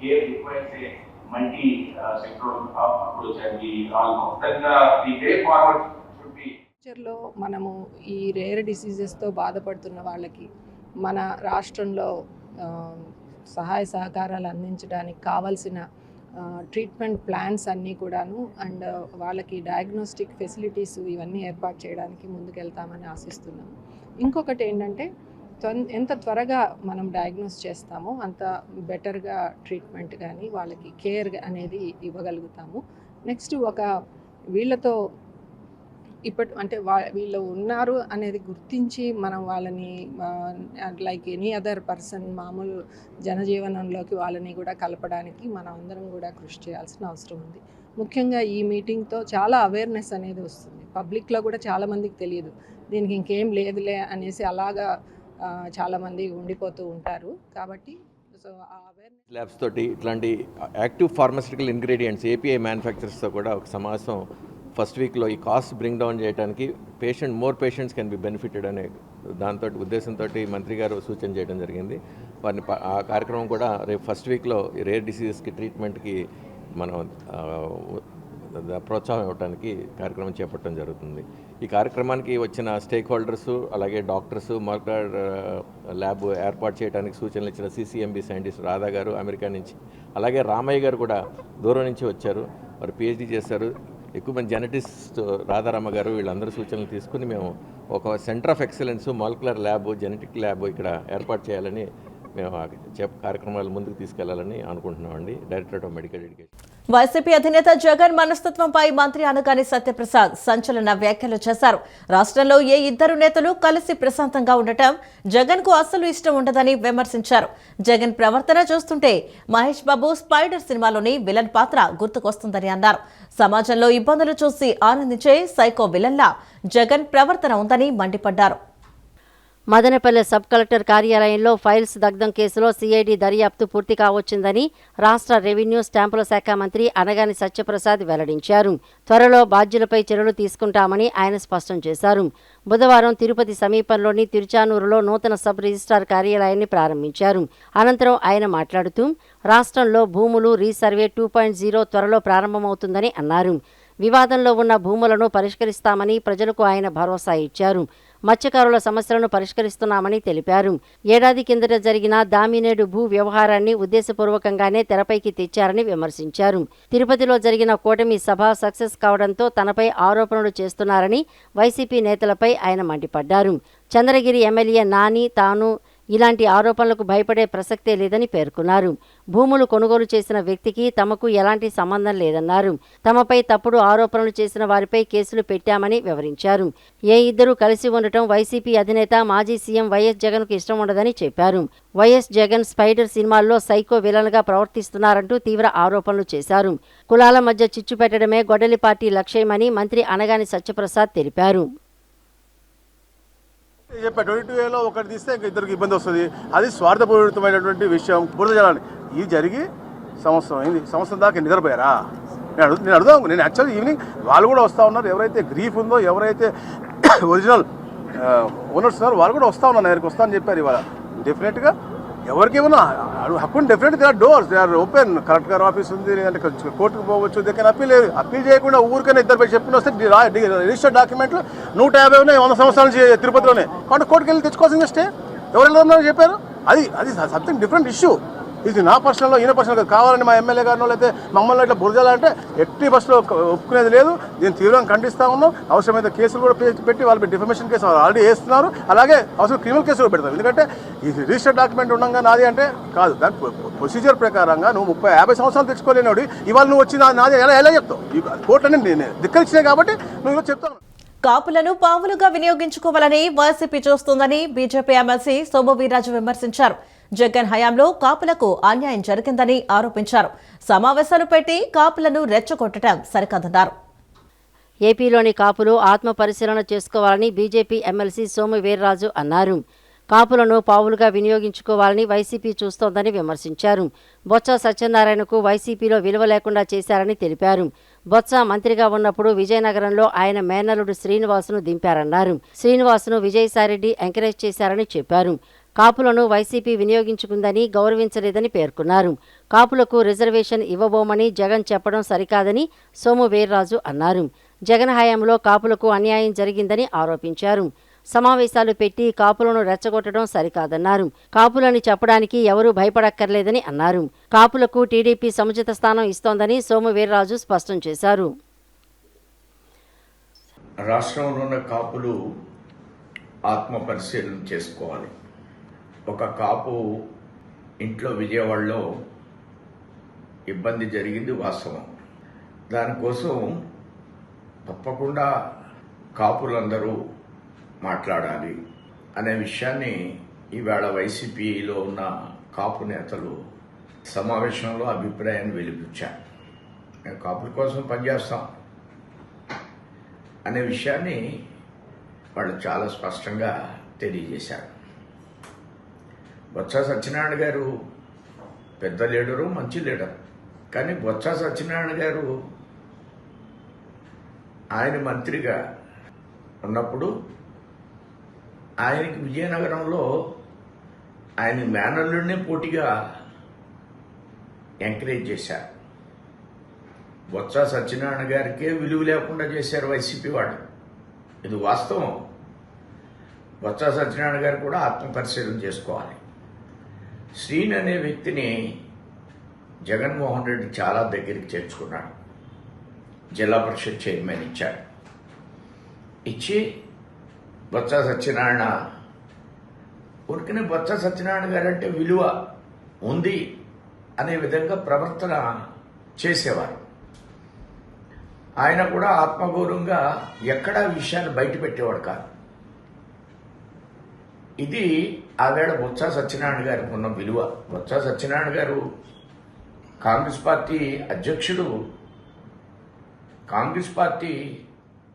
here requires a multi-sectoral approach, and we all know. Then the way forward should be. ఫ్యూచర్లో మనము ఈ rare డిసీజెస్తో బాధపడుతున్న వాళ్ళకి మన రాష్ట్రంలో సహాయ సహకారాలు అందించడానికి కావాల్సిన ట్రీట్మెంట్ ప్లాన్స్ అన్నీ కూడాను, అండ్ వాళ్ళకి డయాగ్నోస్టిక్ ఫెసిలిటీస్ ఇవన్నీ ఏర్పాటు చేయడానికి ముందుకెళ్తామని ఆశిస్తున్నాము. ఇంకొకటి ఏంటంటే ఎంత త్వరగా మనం డయాగ్నోస్ చేస్తామో అంత బెటర్గా ట్రీట్మెంట్ కానీ వాళ్ళకి కేర్ అనేది ఇవ్వగలుగుతాము. నెక్స్ట్ వీళ్ళతో అంటే వీళ్ళు ఉన్నారు అనేది గుర్తించి మనం వాళ్ళని లైక్ ఎనీ అదర్ పర్సన్ మామూలు జనజీవనంలోకి వాళ్ళని కూడా కలపడానికి మనం అందరం కూడా కృషి చేయాల్సిన అవసరం ఉంది. ముఖ్యంగా ఈ మీటింగ్తో చాలా అవేర్నెస్ అనేది వస్తుంది. పబ్లిక్లో కూడా చాలామందికి తెలియదు, దీనికి ఇంకేం లేదులే అనేసి అలాగా చాలామంది ఉండిపోతూ ఉంటారు. కాబట్టి సో ఆ అవేర్నెస్ ల్యాబ్స్ తోటి ఇట్లాంటి యాక్టివ్ ఫార్మాస్యూటికల్ ఇంగ్రీడియంట్స్ API మ్యానుఫ్యాక్చరర్స్తో కూడా ఒక సమావేశం ఫస్ట్ వీక్లో ఈ కాస్ట్ బ్రింగ్ డౌన్ చేయడానికి more patients can be benefited అనే దాంతో ఉద్దేశంతో మంత్రి గారు సూచన చేయడం జరిగింది. వారిని ఆ కార్యక్రమం కూడా రేపు ఫస్ట్ వీక్లో ఈ రేర్ డిసీజెస్కి ట్రీట్మెంట్కి మనం ప్రోత్సాహం ఇవ్వడానికి కార్యక్రమం చేపట్టడం జరుగుతుంది. ఈ కార్యక్రమానికి వచ్చిన స్టేక్ హోల్డర్స్, అలాగే డాక్టర్స్, మాలిక్యులర్ ల్యాబ్ ఏర్పాటు చేయడానికి సూచనలు ఇచ్చిన CCMB సైంటిస్ట్ రాధా గారు అమెరికా నుంచి, అలాగే రామయ్య గారు కూడా దూరం నుంచి వచ్చారు, వారు PhD చేశారు. ఎక్కువ మంది జెనెటిస్ట్ రాధారామ గారు, వీళ్ళందరూ సూచనలు తీసుకుని మేము ఒక centre of excellence molecular lab, genetic lab ఇక్కడ ఏర్పాటు చేయాలని మేము కార్యక్రమాలు ముందుకు తీసుకెళ్లాలని అనుకుంటున్నామండి. Directorate of medical education. YCP అధినేత జగన్ మనస్తత్వంపై మంత్రి అనగాని సత్యప్రసాద్ సంచలన వ్యాఖ్యలు చేశారు. రాష్ట్రంలో ఏ ఇద్దరు నేతలు కలిసి ప్రశాంతంగా ఉండటం జగన్ కు అస్సలు ఇష్టం ఉండదని విమర్శించారు. జగన్ ప్రవర్తన చూస్తుంటే మహేష్ బాబు స్పైడర్ సినిమాలోని విలన్ పాత్ర గుర్తుకొస్తుందని అన్నారు. సమాజంలో ఇబ్బందులు చూసి ఆనందించే సైకో విలన్లా జగన్ ప్రవర్తన ఉందని మండిపడ్డారు. మదనపల్లె సబ్ కలెక్టర్ కార్యాలయంలో ఫైల్స్ దగ్ధం కేసులో సిఐడి దర్యాప్తు పూర్తి కావచ్చిందని రాష్ట్ర రెవెన్యూ స్టాంపుల శాఖ మంత్రి అనగాని సత్యప్రసాద్ వెల్లడించారు. త్వరలో బాధ్యులపై చర్యలు తీసుకుంటామని ఆయన స్పష్టం చేశారు. బుధవారం తిరుపతి సమీపంలోని తిరుచానూరులో నూతన సబ్ రిజిస్ట్రార్ కార్యాలయాన్ని ప్రారంభించారు. అనంతరం ఆయన మాట్లాడుతూ రాష్ట్రంలో భూములు రీసర్వే 2.0 త్వరలో ప్రారంభమవుతుందని అన్నారు. వివాదంలో ఉన్న భూములను పరిష్కరిస్తామని ప్రజలకు ఆయన భరోసా ఇచ్చారు. మత్స్యకారుల సమస్యలను పరిష్కరిస్తున్నామని తెలిపారు. ఏడాది కిందట జరిగిన దామినేడు భూ వ్యవహారాన్ని ఉద్దేశపూర్వకంగానే తెరపైకి తెచ్చారని విమర్శించారు. తిరుపతిలో జరిగిన కూటమి సభ సక్సెస్ కావడంతో తనపై ఆరోపణలు చేస్తున్నారని వైసీపీ నేతలపై ఆయన మండిపడ్డారు. చంద్రగిరి ఎమ్మెల్యే నాని తాను ఇలాంటి ఆరోపణలకు భయపడే ప్రసక్తే లేదని పేర్కొన్నారు. భూములు కొనుగోలు చేసిన వ్యక్తికి తమకు ఎలాంటి సంబంధం లేదన్నారు. తమపై తప్పుడు ఆరోపణలు చేసిన వారిపై కేసులు పెట్టామని వివరించారు. ఏ ఇద్దరు కలిసి ఉండటం వైసీపీ అధినేత మాజీ సీఎం వైఎస్ జగన్కు ఇష్టం ఉండదని చెప్పారు. వైఎస్ జగన్ స్పైడర్ సినిమాల్లో సైకో విలన్గా ప్రవర్తిస్తున్నారంటూ తీవ్ర ఆరోపణలు చేశారు. కులాల మధ్య చిచ్చు పెట్టడమే గొడ్డలి పార్టీ లక్ష్యమని మంత్రి అనగాని సత్యప్రసాద్ తెలిపారు. చెప్పా 22 ఒకటి తీస్తే ఇంకా ఇద్దరికి ఇబ్బంది వస్తుంది. అది స్వార్థపూరితమైనటువంటి విషయం. బురద జలాన్ని ఇది జరిగి సంవత్సరం అయింది. సంవత్సరం దాకా నిద్రపోయారా? నేను అడుగుదాం. నేను యాక్చువల్లీ ఈవినింగ్ వాళ్ళు కూడా వస్తూ ఉన్నారు. ఎవరైతే గ్రీఫ్ ఉందో, ఎవరైతే ఒరిజినల్ ఓనర్స్ ఉన్నారో వాళ్ళు కూడా వస్తూ ఉన్నారు. దగ్గరికి వస్తానని చెప్పారు. ఇవాళ డెఫినెట్గా ఎవరికి ఏమన్నా హక్కు definite they are doors, they are open. Collector గారు ఆఫీస్ ఉంది, లేదంటే కోర్టుకు పోవచ్చు. దగ్గర అప్పీల్ చేయకుండా ఊరికైనా ఇద్దరు పోయి చెప్పిన వస్తే రిజిస్టర్డ్ డాక్యుమెంట్లు 150 ఉన్నాయి 100 సంవత్సరాల నుంచి తిరుపతిలోనే. కాబట్టి కోర్టుకు వెళ్ళి తెచ్చుకోవాల్సింది స్టే. ఎవరు ఉన్నారో చెప్పారు. అది సంథింగ్ డిఫరెంట్ ఇష్యూ. ఇది నా పర్సనల్లో ఈయన పర్సనల్ కావాలని మా ఎమ్మెల్యే గారినో లేకపోతే మమ్మల్ని ఇట్లా బురజాలంటే ఎట్టి బస్సులో ఒప్పుకునేది లేదు. దీన్ని తీవ్రంగా ఖండిస్తూ ఉన్నాం. అవసరమైతే కేసులు కూడా పెట్టి వాళ్ళపై డిఫమేషన్ కేసు ఆల్రెడీ వేస్తున్నారు. అలాగే అవసరం క్రిమినల్ కేసులు కూడా పెడతారు. ఎందుకంటే ఇది రిజిస్టర్డ్ డాక్యుమెంట్ ఉండగా నాది అంటే కాదు. దాని ప్రొసీజర్ ప్రకారంగా నువ్వు 30-50 సంవత్సరాలు తెచ్చుకోలేనివాడు ఇవాళ నువ్వు వచ్చి నాది ఎలా చెప్తావు? కోర్టులని నేను ధిక్కరించినాయి కాబట్టి నువ్వు చెప్తాను. కాపులను పావులుగా వినియోగించుకోవాలని వైసీపీ చూస్తోందని బీజేపీ ఎమ్మెల్సీ సోము వీర్రాజు విమర్శించారు. జగన్ హయాంలో కాపులకు అన్యాయం జరిగిందని ఆరోపించారు. సమావేశాలు పెట్టి కాపులను రెచ్చగొట్టడం సరికాదన్నారు. ఏపీలోని కాపులు ఆత్మ పరిశీలన చేసుకోవాలని బీజేపీ ఎమ్మెల్సీ సోము వీర్రాజు అన్నారు. కాపులను పావులుగా వినియోగించుకోవాలని వైసీపీ చూస్తోందని విమర్శించారు. బొత్స సత్యనారాయణకు వైసీపీలో విలువ లేకుండా చేశారని తెలిపారు. బొత్స మంత్రిగా ఉన్నప్పుడు విజయనగరంలో ఆయన మేనల్లుడు శ్రీనివాసును దింపారన్నారు. శ్రీనివాసును విజయసాయిరెడ్డి ఎంకరేజ్ చేశారని చెప్పారు. కాపులను వైసీపీ వినియోగించుకుందని, గౌరవించలేదని పేర్కొన్నారు. కాపులకు రిజర్వేషన్ ఇవ్వబోమని జగన్ చెప్పడం సరికాదని సోము వీర్రాజు అన్నారు. జగన్ హయాంలో కాపులకు అన్యాయం జరిగిందని ఆరోపించారు. సమావేశాలు పెట్టి కాపులను రెచ్చగొట్టడం సరికాదన్నారు. కాపులని చెప్పడానికి ఎవరూ భయపడక్కర్లేదని అన్నారు. కాపులకు టీడీపీ సముచిత స్థానం ఇస్తోందని సోము వీర్రాజు స్పష్టం చేశారు. రాష్ట్రంలో ఉన్న కాపులు ఆత్మ పరిశీలన చేసుకోవాలి. ఒక కాపు ఇంట్లో విజయవాడలో ఇబ్బంది జరిగింది వాస్తవం. దానికోసం తప్పకుండా కాపులందరూ మాట్లాడాలి అనే విషయాన్ని ఈవేళ వైసీపీలో ఉన్న కాపు నేతలు సమావేశంలో అభిప్రాయాన్ని వెలిపించారు. మేము కాపుల కోసం పనిచేస్తాం అనే విషయాన్ని వాళ్ళు చాలా స్పష్టంగా తెలియజేశారు. బొత్స సత్యనారాయణ గారు పెద్ద లీడరు, మంచి లీడర్. కానీ బొత్స సత్యనారాయణ గారు ఆయన మంత్రిగా ఉన్నప్పుడు ఆయనకి విజయనగరంలో ఆయన మేనల్లుడినే పోటీగా ఎంకరేజ్ చేశారు. బొత్స సత్యనారాయణ గారికే విలువ లేకుండా చేశారు వైసీపీ వాళ్ళు. ఇది వాస్తవం. బొత్స సత్యనారాయణ గారు కూడా ఆత్మపరిశీలన చేసుకోవాలి. శ్రీన్ అనే వ్యక్తిని జగన్మోహన్ రెడ్డి చాలా దగ్గరికి చేర్చుకున్నాడు. జిల్లా పరిషత్ చైర్మన్ ఇచ్చాడు. ఇచ్చి బొత్స సత్యనారాయణ ఉరికినే బొత్స సత్యనారాయణ గారు అంటే విలువ ఉంది అనే విధంగా ప్రవర్తన చేసేవారు. ఆయన కూడా ఆత్మగౌరవంగా ఎక్కడా విషయాన్ని బయట పెట్టేవాడు కాదు. ఇది ఆవేళ బొత్స సత్యనారాయణ గారికి ఉన్న విలువ. బొత్స సత్యనారాయణ గారు కాంగ్రెస్ పార్టీ అధ్యక్షుడు, కాంగ్రెస్ పార్టీ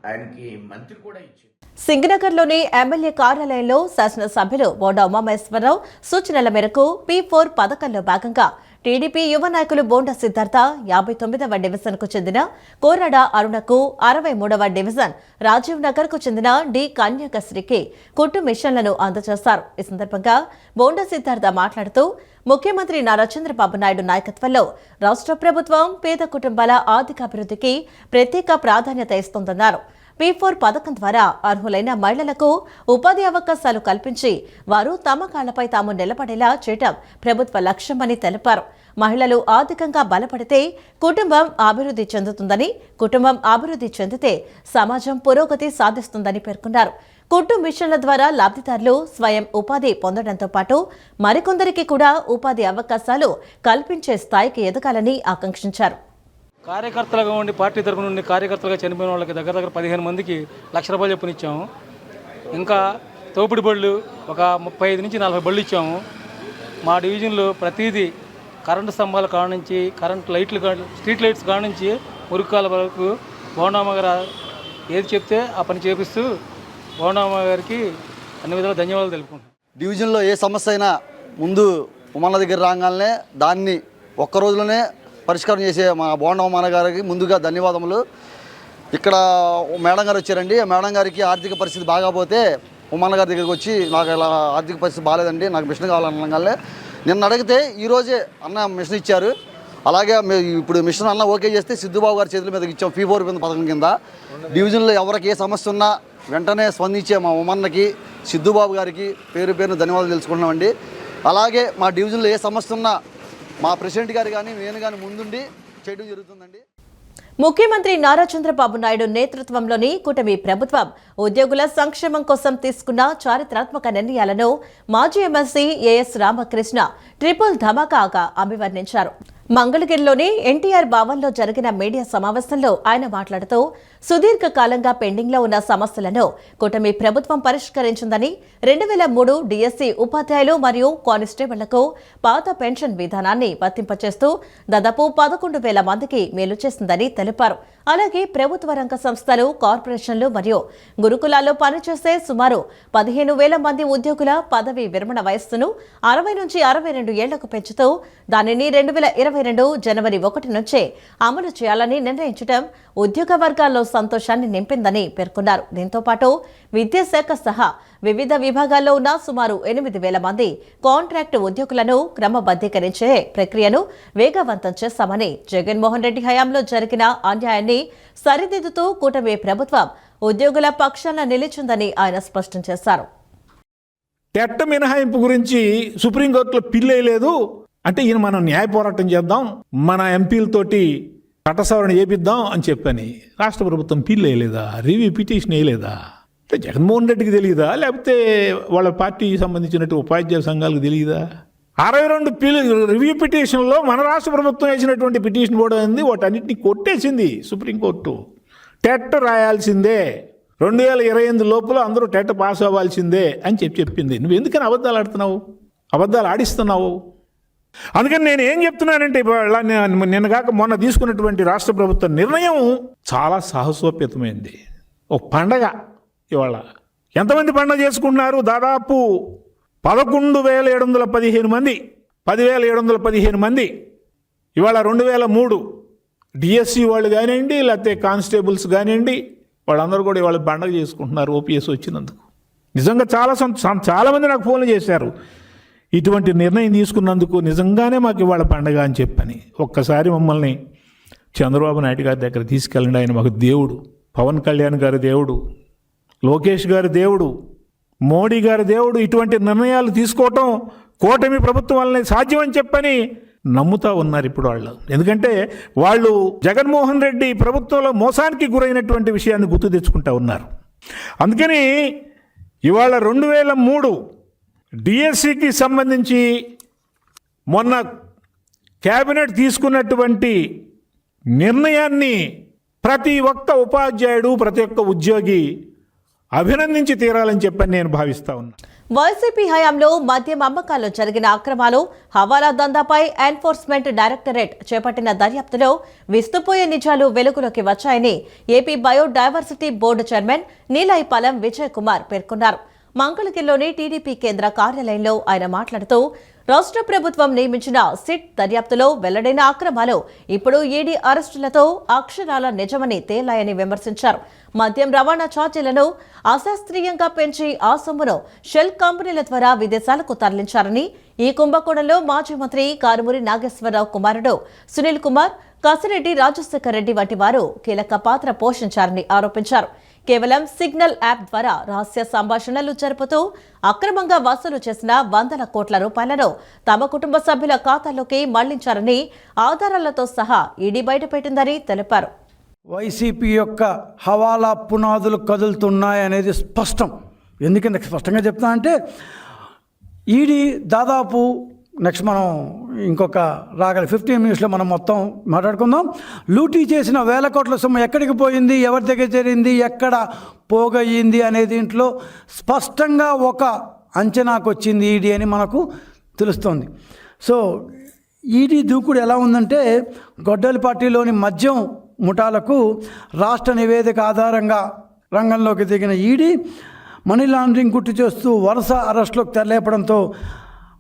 ఆయనకి మంత్రి కూడా ఇచ్చింది. సింగనగర్లోని ఎమ్మెల్యే కార్యాలయంలో శాసనసభ్యులు బోండా ఉమామహేశ్వరరావు సూచనల మేరకు P4 పథకంలో భాగంగా టీడీపీ యువ నాయకులు బోండా సిద్ధార్థ 59వ డివిజన్కు చెందిన కోరడ అరుణకు, 63వ డివిజన్ రాజీవ్ నగర్కు చెందిన డి కన్యాకశ్రీకి కుట్టు మిషన్లను అందజేశారు. ఈ సందర్భంగా బోండా సిద్ధార్థ మాట్లాడుతూ ముఖ్యమంత్రి నారా చంద్రబాబు నాయుడు నాయకత్వంలో రాష్ట్ర ప్రభుత్వం పేద కుటుంబాల ఆర్థికాభివృద్ధికి ప్రత్యేక ప్రాధాన్యత ఇస్తోందన్నారు. P4 పథకం ద్వారా అర్హులైన మహిళలకు ఉపాధి అవకాశాలు కల్పించి వారు తమ కాళ్లపై తాము నిలబడేలా చేయడం ప్రభుత్వ లక్ష్యమని తెలిపారు. మహిళలు ఆర్థికంగా బలపడితే కుటుంబం అభివృద్ధి చెందుతుందని, కుటుంబం అభివృద్ధి చెందితే సమాజం పురోగతి సాధిస్తుందని పేర్కొన్నారు. కుట్టు మిషన్ల ద్వారా లబ్ధిదారులు స్వయం ఉపాధి పొందడంతో పాటు మరికొందరికి కూడా ఉపాధి అవకాశాలు కల్పించే స్థాయికి ఎదగాలని ఆకాంక్షించారు. కార్యకర్తలుగా ఉండి పార్టీ తరఫు నుండి కార్యకర్తలుగా చనిపోయిన వాళ్ళకి దగ్గర 15 మందికి ₹1,00,000 చొప్పున ఇచ్చాము. ఇంకా తోపుడు బళ్ళు ఒక 35 నుంచి 40 బళ్ళు ఇచ్చాము. మా డివిజన్లో ప్రతిదీ కరెంటు స్తంభాల కాడ నుంచి కరెంట్ లైట్లు స్ట్రీట్ లైట్స్ కాడ నుంచి మురుక్కాల వరకు బోండమ్మ గారు ఏది చెప్తే ఆ పని చేపిస్తూ బోండమ్మ గారికి అన్ని విధాలు ధన్యవాదాలు తెలుపుకుంటున్నాం. డివిజన్లో ఏ సమస్య అయినా ముందు ఉమ్మన్న దగ్గర రాగానే దాన్ని ఒక్క రోజులోనే పరిష్కారం చేసే మా బోండమ్మ గారికి ముందుగా ధన్యవాదములు. ఇక్కడ మేడం గారు వచ్చారండి. మేడం గారికి ఆర్థిక పరిస్థితి బాగాపోతే ఉమ్మన్న గారి దగ్గరికి వచ్చి నాకు ఇలా ఆర్థిక పరిస్థితి బాగాలేదండి, నాకు మిషన్ కావాలనగానే నిన్న అడిగితే ఈరోజే అన్న మిషన్ ఇచ్చారు. అలాగే ఇప్పుడు మిషన్ అన్న ఓకే చేస్తే సిద్ధుబాబు గారి చేతుల మీదకి ఇచ్చాం P4 పథకం కింద. డివిజన్లో ఎవరికి ఏ సమస్య ఉన్నా వెంటనే స్పందించే మా ఉమ్మన్నకి, సిద్ధుబాబు గారికి పేరును ధన్యవాదాలు తెలుసుకుంటున్నామండి. అలాగే మా డివిజన్లో ఏ సమస్య ఉన్నా మా ప్రెసిడెంట్ గారు కానీ నేను కానీ ముందుండి చేయడం జరుగుతుందండి. ముఖ్యమంత్రి నారా చంద్రబాబు నాయుడు నేతృత్వంలోని కూటమి ప్రభుత్వం ఉద్యోగుల సంక్షేమం కోసం తీసుకున్న చారిత్రాత్మక నిర్ణయాలను మాజీ ఎమ్మెల్సీ ఏఎస్ రామకృష్ణ ట్రిపుల్ ధమాకాగా అభివర్ణించారు. మంగళగిరిలోని ఎన్టీఆర్ భవన్లో జరిగిన మీడియా సమావేశంలో ఆయన మాట్లాడుతూ సుదీర్ఘకాలంగా పెండింగ్లో ఉన్న సమస్యలను కూటమి ప్రభుత్వం పరిష్కరించిందని, 2003 DSC ఉపాధ్యాయులు మరియు కానిస్టేబుళ్లకు పాత పెన్షన్ విధానాన్ని వర్తింపచేస్తూ దాదాపు 11,000 మందికి మేలు చేసిందని తెలిపారు. అలాగే ప్రభుత్వ రంగ సంస్థలు, కార్పొరేషన్లు మరియు గురుకులాల్లో పనిచేసే సుమారు 15,000 మంది ఉద్యోగుల పదవీ విరమణ వయస్సును 60 నుంచి 62 ఏళ్లకు పెంచుతూ దానిని 2022 జనవరి 1 నుంచే అమలు చేయాలని నిర్ణయించడం ఉద్యోగ వర్గాల్లో సంతోషాన్ని నింపిందని పేర్కొన్నారు. దీంతో పాటు విద్యాశాఖ సహా వివిధ విభాగాల్లో ఉన్న సుమారు 8,000 మంది కాంట్రాక్టు ఉద్యోగులను క్రమబద్ధీకరించే ప్రక్రియను వేగవంతం చేస్తామని, జగన్మోహన్ రెడ్డి హయాంలో జరిగిన అన్యాయాన్ని సరిదిద్దుతూ కూటమి ప్రభుత్వం ఉద్యోగుల పక్షాన నిలిచిందని ఆయన స్పష్టం చేశారు. టెట్ మినహాయింపు గురించి సుప్రీంకోర్టులో పిల్లేయలేదు అంటే ఈయన మనం న్యాయ పోరాటం చేద్దాం, మన ఎంపీలతోటి చట్టసవరణ చేపిద్దాం అని చెప్పని రాష్ట్ర ప్రభుత్వం పిల్లేయలేదా? రివ్యూ పిటిషన్ వేయలేదా? జగన్మోహన్ రెడ్డికి తెలియదా? లేకపోతే వాళ్ళ పార్టీకి సంబంధించినట్టు ఉపాధ్యాయుల సంఘాలకు తెలియదా? 62 రివ్యూ పిటిషన్లో మన రాష్ట్ర ప్రభుత్వం వేసినటువంటి పిటిషన్ కూడా ఉంది, వాటన్నిటిని కొట్టేసింది సుప్రీంకోర్టు. టెట్ రాయాల్సిందే, 2028 లోపల అందరూ టెట్ పాస్ అవ్వాల్సిందే అని చెప్పింది. నువ్వు ఎందుకని అబద్ధాలు ఆడుతున్నావు, అబద్ధాలు ఆడిస్తున్నావు? అందుకని నేను ఏం చెప్తున్నానంటే ఇవాళ నిన్న కాక మొన్న తీసుకున్నటువంటి రాష్ట్ర ప్రభుత్వ నిర్ణయం చాలా సాహసోపేతమైంది. ఒక పండగ ఇవాళ ఎంతమంది పండగ చేసుకుంటున్నారు? దాదాపు 11,715 మంది, 10,715 మంది ఇవాళ 2003 DSC వాళ్ళు కానివ్వండి, లేకపోతే కానిస్టేబుల్స్ కానివ్వండి, వాళ్ళందరూ కూడా ఇవాళ పండగ చేసుకుంటున్నారు OPS వచ్చినందుకు. నిజంగా చాలామంది నాకు ఫోన్లు చేశారు, ఇటువంటి నిర్ణయం తీసుకున్నందుకు నిజంగానే మాకు ఇవాళ పండగ అని చెప్పని. ఒక్కసారి మమ్మల్ని చంద్రబాబు నాయుడు గారి దగ్గర తీసుకెళ్ళండి, ఆయన మాకు దేవుడు. పవన్ కళ్యాణ్ గారి దేవుడు, లోకేష్ గారి దేవుడు, మోడీ గారి దేవుడు. ఇటువంటి నిర్ణయాలు తీసుకోవటం కూటమి ప్రభుత్వం వల్లనే సాధ్యమని చెప్పని నమ్ముతా ఉన్నారు ఇప్పుడు వాళ్ళు. ఎందుకంటే వాళ్ళు జగన్మోహన్ రెడ్డి ప్రభుత్వంలో మోసానికి గురైనటువంటి విషయాన్ని గుర్తు తెచ్చుకుంటా ఉన్నారు. అందుకని ఇవాళ 2003 DSCకి సంబంధించి మొన్న క్యాబినెట్ తీసుకున్నటువంటి నిర్ణయాన్ని ప్రతి ఒక్క ఉపాధ్యాయుడు, ప్రతి ఒక్క ఉద్యోగి అభినందించి తీరాలని చెప్పని నేను భావిస్తా ఉన్నా. వైసీపీ హయాంలో మద్యం అమ్మకాల్లో జరిగిన అక్రమాలు, హవాలా దందాపై ఎన్ఫోర్స్మెంట్ డైరెక్టరేట్ చేపట్టిన దర్యాప్తులో విస్తుపోయే నిజాలు వెలుగులోకి వచ్చాయని AP biodiversity board chairman Neelayipalem Vijay Kumar పేర్కొన్నారు. మంగళగిరిలోని టీడీపీ కేంద్ర కార్యాలయంలో ఆయన మాట్లాడుతూ, రాష్ట్ర ప్రభుత్వం నియమించిన సిట్ దర్యాప్తులో వెల్లడైన అక్రమాలు ఇప్పుడు ఈడీ అరెస్టులతో అక్షరాల నిజమని తేలాయని విమర్శించారు. మద్యం రవాణా ఛార్జీలను అశాస్త్రీయంగా పెంచి ఆ సొమ్మును షెల్ కంపెనీల ద్వారా విదేశాలకు తరలించారని, ఈ కుంభకోణంలో మాజీ మంత్రి కారుమూరి నాగేశ్వరరావు కుమారుడు సునీల్ కుమార్, కసిరెడ్డి రాజశేఖర్ రెడ్డి వంటి వారు కీలక పాత్ర పోషించారని ఆరోపించారు. కేవలం సిగ్నల్ యాప్ ద్వారా రహస్య సంభాషణలు జరుపుతూ అక్రమంగా వసూలు చేసిన వందల కోట్ల రూపాయలను తమ కుటుంబ సభ్యుల ఖాతాల్లోకి మళ్లించారని ఆధారాలతో సహా ఈడీ బయటపెట్టిందని తెలిపారు. వైసీపీ యొక్క హవాలా పునాదులు కదులుతున్నాయనేది స్పష్టం. ఎందుకంటే స్పష్టంగా చెప్తా అంటే ఈడీ దాదాపు నెక్స్ట్ మనం ఇంకొక రాగల 15 మినిట్స్లో మనం మొత్తం మాట్లాడుకుందాం. లూటీ చేసిన వేల కోట్ల సొమ్ము ఎక్కడికి పోయింది, ఎవరి దగ్గర చేరింది, ఎక్కడ పోగయ్యింది అనే దీంట్లో స్పష్టంగా ఒక అంచనాకు వచ్చింది ఈడీ అని మనకు తెలుస్తోంది. సో ఈడీ దూకుడు ఎలా ఉందంటే, గొడ్డలిపాటిలోని మద్యం ముఠాలకు రాష్ట్ర నివేదిక ఆధారంగా రంగంలోకి దిగిన ఈడీ మనీ లాండరింగ్ గుర్తు చేస్తూ వరుస అరెస్టులకు తెరలేపడంతో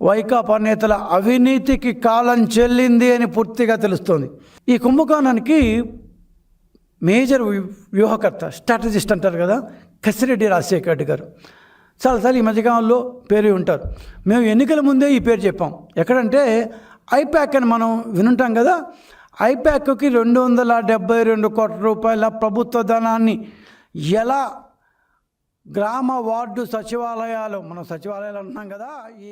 వైకాపా నేతల అవినీతికి కాలం చెల్లింది అని పూర్తిగా తెలుస్తోంది. ఈ కుంభకోణానికి మేజర్ వ్యూహకర్త, స్ట్రాటజిస్ట్ అంటారు కదా, కసిరెడ్డి రాజశేఖర్ రెడ్డి గారు. చాలాసార్లు ఈ మధ్యకాలంలో పేరు ఉంటారు. మేము ఎన్నికల ముందే ఈ పేరు చెప్పాం. ఎక్కడంటే ఐప్యాక్ అని మనం వినుంటాం కదా. ఐప్యాక్కి 272 కోట్ల రూపాయల ప్రభుత్వ ధనాన్ని ఎలా గ్రామ వార్డు సచివాలయాలు, మనం సచివాలయాలు అంటున్నాం కదా, ఈ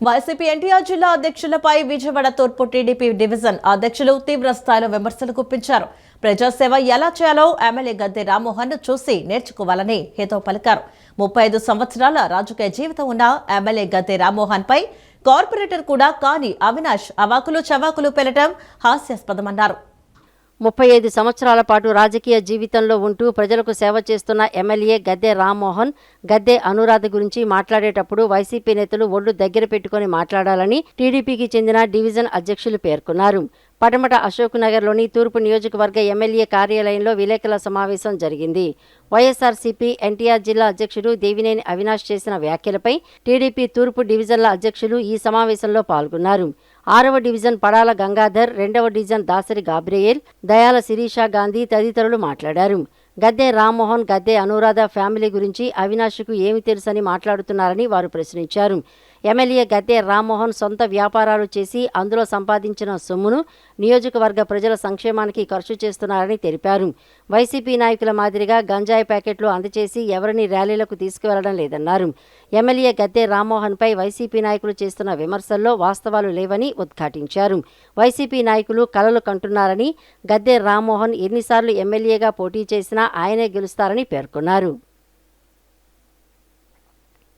వైసీపీ ఎన్టీఆర్ జిల్లా అధ్యక్షులపై విజయవాడ తూర్పు టీడీపీ డివిజన్ అధ్యక్షులు తీవ్ర స్థాయిలో విమర్శలు గుప్పించారు. ప్రజాసేవ ఎలా చేయాలో ఎమ్మెల్యే గద్దె రామ్మోహన్ చూసి నేర్చుకోవాలని హితవు పలికారు. 35 సంవత్సరాల రాజకీయ జీవితం ఉన్న ఎమ్మెల్యే గద్దె రామ్మోహన్ పై కార్పొరేటర్ కూడా కాని అవినాష్ అవాకులు చవాకులు పెళ్లటం హాస్యాస్పదమన్నారు. 35 సంవత్సరాల పాటు రాజకీయ జీవితంలో ఉంటూ ప్రజలకు సేవ చేస్తున్న ఎమ్మెల్యే గద్దె రామ్మోహన్, గద్దె అనురాధ గురించి మాట్లాడేటప్పుడు వైసీపీ నేతలు ఒళ్ళు దగ్గర పెట్టుకుని మాట్లాడాలని టీడీపీకి చెందిన డివిజన్ అధ్యక్షులు పేర్కొన్నారు. పటమట అశోక్ నగర్లోని తూర్పు నియోజకవర్గ ఎమ్మెల్యే కార్యాలయంలో విలేకరుల సమావేశం జరిగింది. వైఎస్ఆర్సీపీ ఎన్టీఆర్ జిల్లా అధ్యక్షుడు దేవినేని అవినాష్ చేసిన వ్యాఖ్యలపై టీడీపీ తూర్పు డివిజన్ల అధ్యక్షులు ఈ సమావేశంలో పాల్గొన్నారు. 6వ డివిజన్ పడాల గంగాధర్, 2వ డివిజన్ దాసరి గాబ్రియేల్, దయాల శిరీషా గాంధీ తదితరులు మాట్లాడారు. గద్దె రామ్మోహన్, గద్దె అనురాధ ఫ్యామిలీ గురించి అవినాష్కు ఏమి తెలుసని మాట్లాడుతున్నారని వారు ప్రశ్నించారు. ఎమ్మెల్యే గద్దె రామ్మోహన్ సొంత వ్యాపారాలు చేసి అందులో సంపాదించిన సొమ్మును నియోజకవర్గ ప్రజల సంక్షేమానికి ఖర్చు చేస్తున్నారని తెలిపారు. వైసీపీ నాయకుల మాదిరిగా గంజాయి ప్యాకెట్లు అందచేసి ఎవరిని ర్యాలీలకు తీసుకువెళ్లడం లేదన్నారు. ఎమ్మెల్యే గద్దె రామ్మోహన్పై వైసీపీ నాయకులు చేస్తున్న విమర్శల్లో వాస్తవాలు లేవని ఉద్ఘాటించారు. వైసీపీ నాయకులు కలలు కంటున్నారని, గద్దె రామ్మోహన్ ఎన్నిసార్లు ఎమ్మెల్యేగా పోటీ చేసినా ఆయనే గెలుస్తారని పేర్కొన్నారు.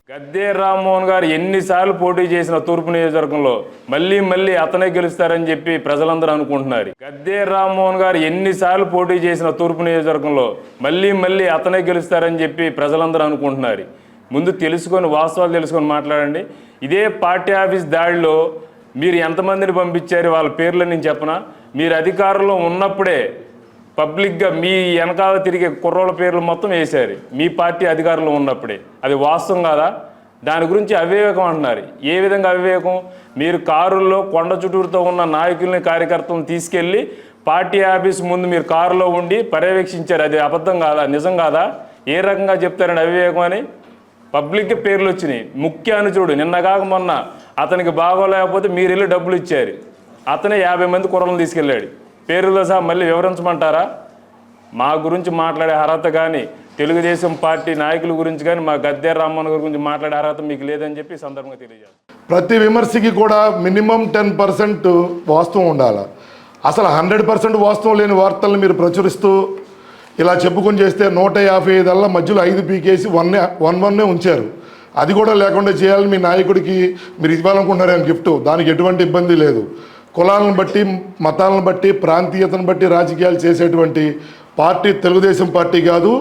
గద్దె రామ్మోహన్ గారు ఎన్నిసార్లు పోటీ చేసిన తూర్పు నియోజకవర్గంలో మళ్ళీ అతనే గెలుస్తారని చెప్పి ప్రజలందరూ అనుకుంటున్నారు. గద్దె రామ్మోహన్ గారు ఎన్నిసార్లు పోటీ చేసిన తూర్పు నియోజకవర్గంలో మళ్ళీ అతనే గెలుస్తారని చెప్పి ప్రజలందరూ అనుకుంటున్నారు. ముందు తెలుసుకొని, వాస్తవాలు తెలుసుకొని మాట్లాడండి. ఇదే పార్టీ ఆఫీస్ దాడిలో మీరు ఎంతమందిని పంపించారు, వాళ్ళ పేర్లు నేను చెప్పనా? మీరు అధికారంలో ఉన్నప్పుడే పబ్లిక్గా మీ వెనకాల తిరిగే కుర్రోళ్ళ పేర్లు మొత్తం వేశారు, మీ పార్టీ అధికారంలో ఉన్నప్పుడే. అది వాస్తవం కాదా? దాని గురించి అవివేకం అంటున్నారు. ఏ విధంగా అవివేకం? మీరు కారుల్లో కొండ చుట్టూరుతో ఉన్న నాయకుల్ని, కార్యకర్తలను తీసుకెళ్ళి పార్టీ ఆఫీస్ ముందు మీరు కారులో ఉండి పర్యవేక్షించారు. అది అబద్ధం కాదా? నిజం కాదా? ఏ రకంగా చెప్తారండి అవివేకం అని? పబ్లిక్కి పేర్లు వచ్చినాయి. ముఖ్య అనుచరుడు నిన్నగాక మొన్న అతనికి బాగోలేకపోతే మీరు వెళ్ళి డబ్బులు ఇచ్చారు. అతనే 50 మంది కుర్రలను తీసుకెళ్ళాడు. పేరులో సహా మళ్ళీ వివరించమంటారా? మా గురించి మాట్లాడే అర్హత కానీ, తెలుగుదేశం పార్టీ నాయకుల గురించి కానీ, మా గద్దె రామ్మోహన్ గారి గురించి మాట్లాడే అర్హత మీకు లేదని చెప్పి సందర్భంగా తెలియజేస్తాను. ప్రతి విమర్శకి కూడా మినిమం 10% వాస్తవం ఉండాలి. అసలు 100% వాస్తవం లేని వార్తలను మీరు ప్రచురిస్తూ ఇలా చెప్పుకొని చేస్తే 155 మధ్యలో 5 పీకేసి 1 ఉంచారు. అది కూడా లేకుండా చేయాలని మీ నాయకుడికి మీరు ఇవ్వాలనుకుంటున్నారేమో గిఫ్ట్. దానికి ఎటువంటి ఇబ్బంది లేదు. కులాలను బట్టి, మతాలను బట్టి, ప్రాంతీయతను బట్టి రాజకీయాలు చేసేటువంటి పార్టీ తెలుగుదేశం పార్టీ కాదు.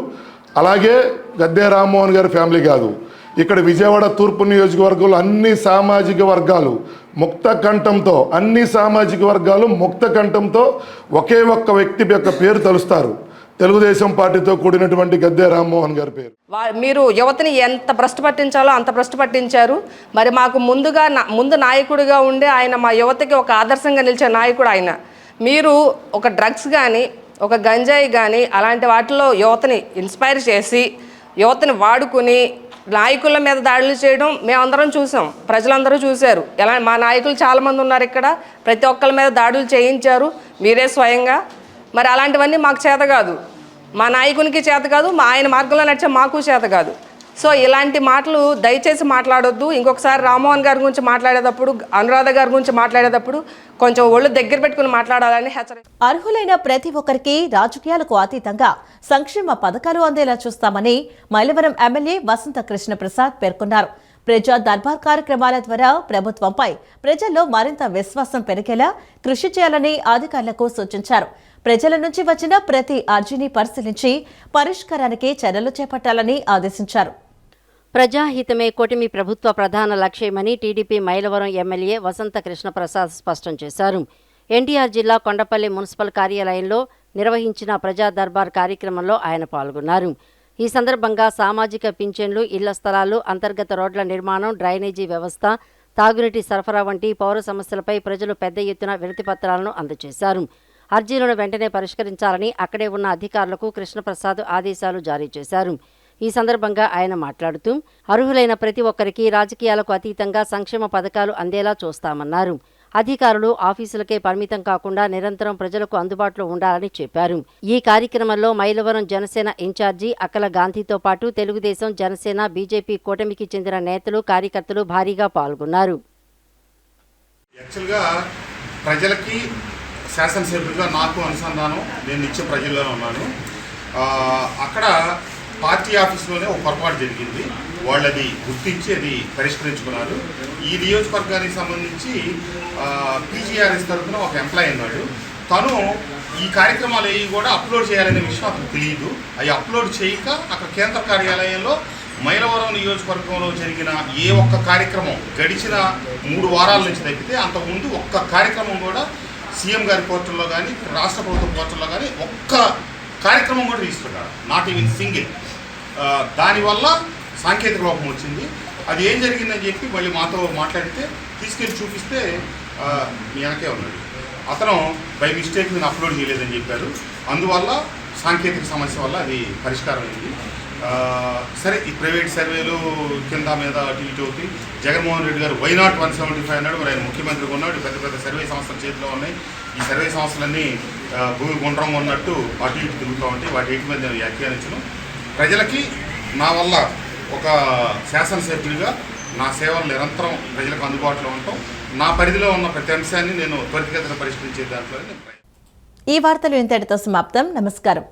అలాగే గద్దె రామ్మోహన్ గారి ఫ్యామిలీ కాదు. ఇక్కడ విజయవాడ తూర్పు నియోజకవర్గంలో అన్ని సామాజిక వర్గాలు ముక్త కంఠంతో, అన్ని సామాజిక వర్గాలు ముక్త కంఠంతో ఒకే ఒక్క వ్యక్తి యొక్క పేరు తలుస్తారు, తెలుగుదేశం పార్టీతో కూడినటువంటి గద్దె రామ్మోహన్ గారి పేరు. మీరు యువతని ఎంత భ్రష్టు పట్టించాలో అంత భ్రష్టు పట్టించారు. మరి మాకు ముందు నాయకుడిగా ఉండి ఆయన మా యువతకి ఒక ఆదర్శంగా నిలిచే నాయకుడు ఆయన. మీరు ఒక డ్రగ్స్ కానీ, ఒక గంజాయి కానీ అలాంటి వాటిలో యువతని ఇన్స్పైర్ చేసి యువతని వాడుకుని నాయకుల మీద దాడులు చేయడం మేమందరం చూసాం, ప్రజలందరూ చూశారు. ఎలా మా నాయకులు చాలామంది ఉన్నారు ఇక్కడ, ప్రతి ఒక్కరి మీద దాడులు చేయించారు మీరే స్వయంగా. మరి అలాంటివన్నీ మాకు చేత కాదు, మా నాయకునికి చేత కాదు, ఆయన మార్గంలో నడిచే మాకు చేత కాదు. సో ఇలాంటి మాటలు దయచేసి మాట్లాడొద్దు. ఇంకొకసారి రామ్మోహన్ గారి గురించి మాట్లాడేటప్పుడు, అనురాధ గారి గురించి మాట్లాడేటప్పుడు కొంచెం ఒళ్ళు దగ్గర పెట్టుకుని మాట్లాడాలని అర్హులైన ప్రతి ఒక్కరికి రాజకీయాలకు అతీతంగా సంక్షేమ పథకాలు అందేలా చూస్తామని మైలవరం ఎమ్మెల్యే వసంత కృష్ణ ప్రసాద్ పేర్కొన్నారు. ప్రజా దర్బార్ కార్యక్రమాల ద్వారా ప్రభుత్వంపై ప్రజల్లో మరింత విశ్వాసం పెరిగేలా కృషి చేయాలని అధికారులకు సూచించారు. ప్రజల నుంచి వచ్చిన ప్రతి అర్జీని పరిశీలించి పరిష్కారానికి చర్యలు చేపట్టాలని ఆదేశించారు. ప్రజాహితమే కూటమి ప్రభుత్వ ప్రధాన లక్ష్యమని టీడీపీ మైలవరం ఎమ్మెల్యే వసంత కృష్ణప్రసాద్ స్పష్టం చేశారు. ఎన్టీఆర్ జిల్లా కొండపల్లి మున్సిపల్ కార్యాలయంలో నిర్వహించిన ప్రజా దర్బార్ కార్యక్రమంలో ఆయన పాల్గొన్నారు. ఈ సందర్భంగా సామాజిక పింఛన్లు, ఇళ్ల స్థలాలు, అంతర్గత రోడ్ల నిర్మాణం, డ్రైనేజీ వ్యవస్థ, తాగునీటి సరఫరా వంటి పౌర సమస్యలపై ప్రజలు పెద్ద ఎత్తున వినతిపత్రాలను అందజేశారు. అర్జీలను వెంటనే పరిష్కరించాలని అక్కడే ఉన్న అధికారులకు కృష్ణప్రసాద్ ఆదేశాలు జారీ చేశారు. ఈ సందర్భంగా ఆయన మాట్లాడుతూ అర్హులైన ప్రతి ఒక్కరికి రాజకీయాలకు అతీతంగా సంక్షేమ పథకాలు అందేలా చూస్తామన్నారు. అధికారులు ఆఫీసులకే పరిమితం కాకుండా నిరంతరం ప్రజలకు అందుబాటులో ఉండాలని చెప్పారు. ఈ కార్యక్రమంలో మైలవరం జనసేన ఇన్ఛార్జి అక్కల గాంధీతో పాటు తెలుగుదేశం, జనసేన, బీజేపీ కూటమికి చెందిన నేతలు, కార్యకర్తలు భారీగా పాల్గొన్నారు. యాక్చువల్గా ప్రజలకి శాసనసభ్యులుగా నాకు అనుసంధానం, నేను నిత్య ప్రజల్లోనే ఉన్నాను. అక్కడ పార్టీ ఆఫీస్లోనే ఒక పొరపాటు జరిగింది, వాళ్ళది గుర్తించి అది పరిష్కరించుకున్నారు. ఈ నియోజకవర్గానికి సంబంధించి పీజీఆర్ఎస్ తరఫున ఒక ఎంప్లాయీ ఉన్నాడు. తను ఈ కార్యక్రమాలు ఏవి కూడా అప్లోడ్ చేయాలనే విషయం అతనికి తెలియదు. అవి అప్లోడ్ చేయక అక్కడ కేంద్ర కార్యాలయంలో మైలవరం నియోజకవర్గంలో జరిగిన ఏ ఒక్క కార్యక్రమం గడిచిన 3 వారాల నుంచి తప్పితే అంతకుముందు ఒక్క కార్యక్రమం కూడా సీఎం గారి పోర్టల్లో కానీ, రాష్ట్ర ప్రభుత్వ పోర్టల్లో కానీ ఒక్క కార్యక్రమం కూడా తీసుకున్నాడు, నాట్ ఈవెన్ సింగిల్. దానివల్ల సాంకేతిక లోపం వచ్చింది. అది ఏం జరిగిందని చెప్పి మళ్ళీ మాతో మాట్లాడితే తీసుకెళ్ళి చూపిస్తే మీ వెనకే ఉన్నాడు, అతను బై మిస్టేక్ నేను అప్లోడ్ చేయలేదని చెప్పారు. అందువల్ల సాంకేతిక సమస్య వల్ల అది పరిష్కారం అయింది. సరే, ఈ ప్రైవేట్ సర్వేలు కింద మీద అటు ఇటు అవుతాయి. జగన్మోహన్ రెడ్డి గారు వై నాట్ 175 అన్నాడు. మరి ఆయన ముఖ్యమంత్రిగా ఉన్నాడు, పెద్ద పెద్ద సర్వే సంస్థల చేతిలో ఉన్నాయి. ఈ సర్వే సంస్థలన్నీ భూమి గుండ్రం ఉన్నట్టు అటు ఇటు తిరుగుతూ ఉంటాయి. వాటి ఇంటి మీద నేను వ్యాఖ్యానించను. ప్రజలకి నా వల్ల ఒక శాసనసభ్యుడిగా నా సేవలు నిరంతరం ప్రజలకు అందుబాటులో ఉంటాం. నా పరిధిలో ఉన్న ప్రతి అంశాన్ని నేను త్వరితగతిన పరిష్కరించే దాంట్లో. ఈ వార్తలు ఇంతటితో సమాప్తం. నమస్కారం.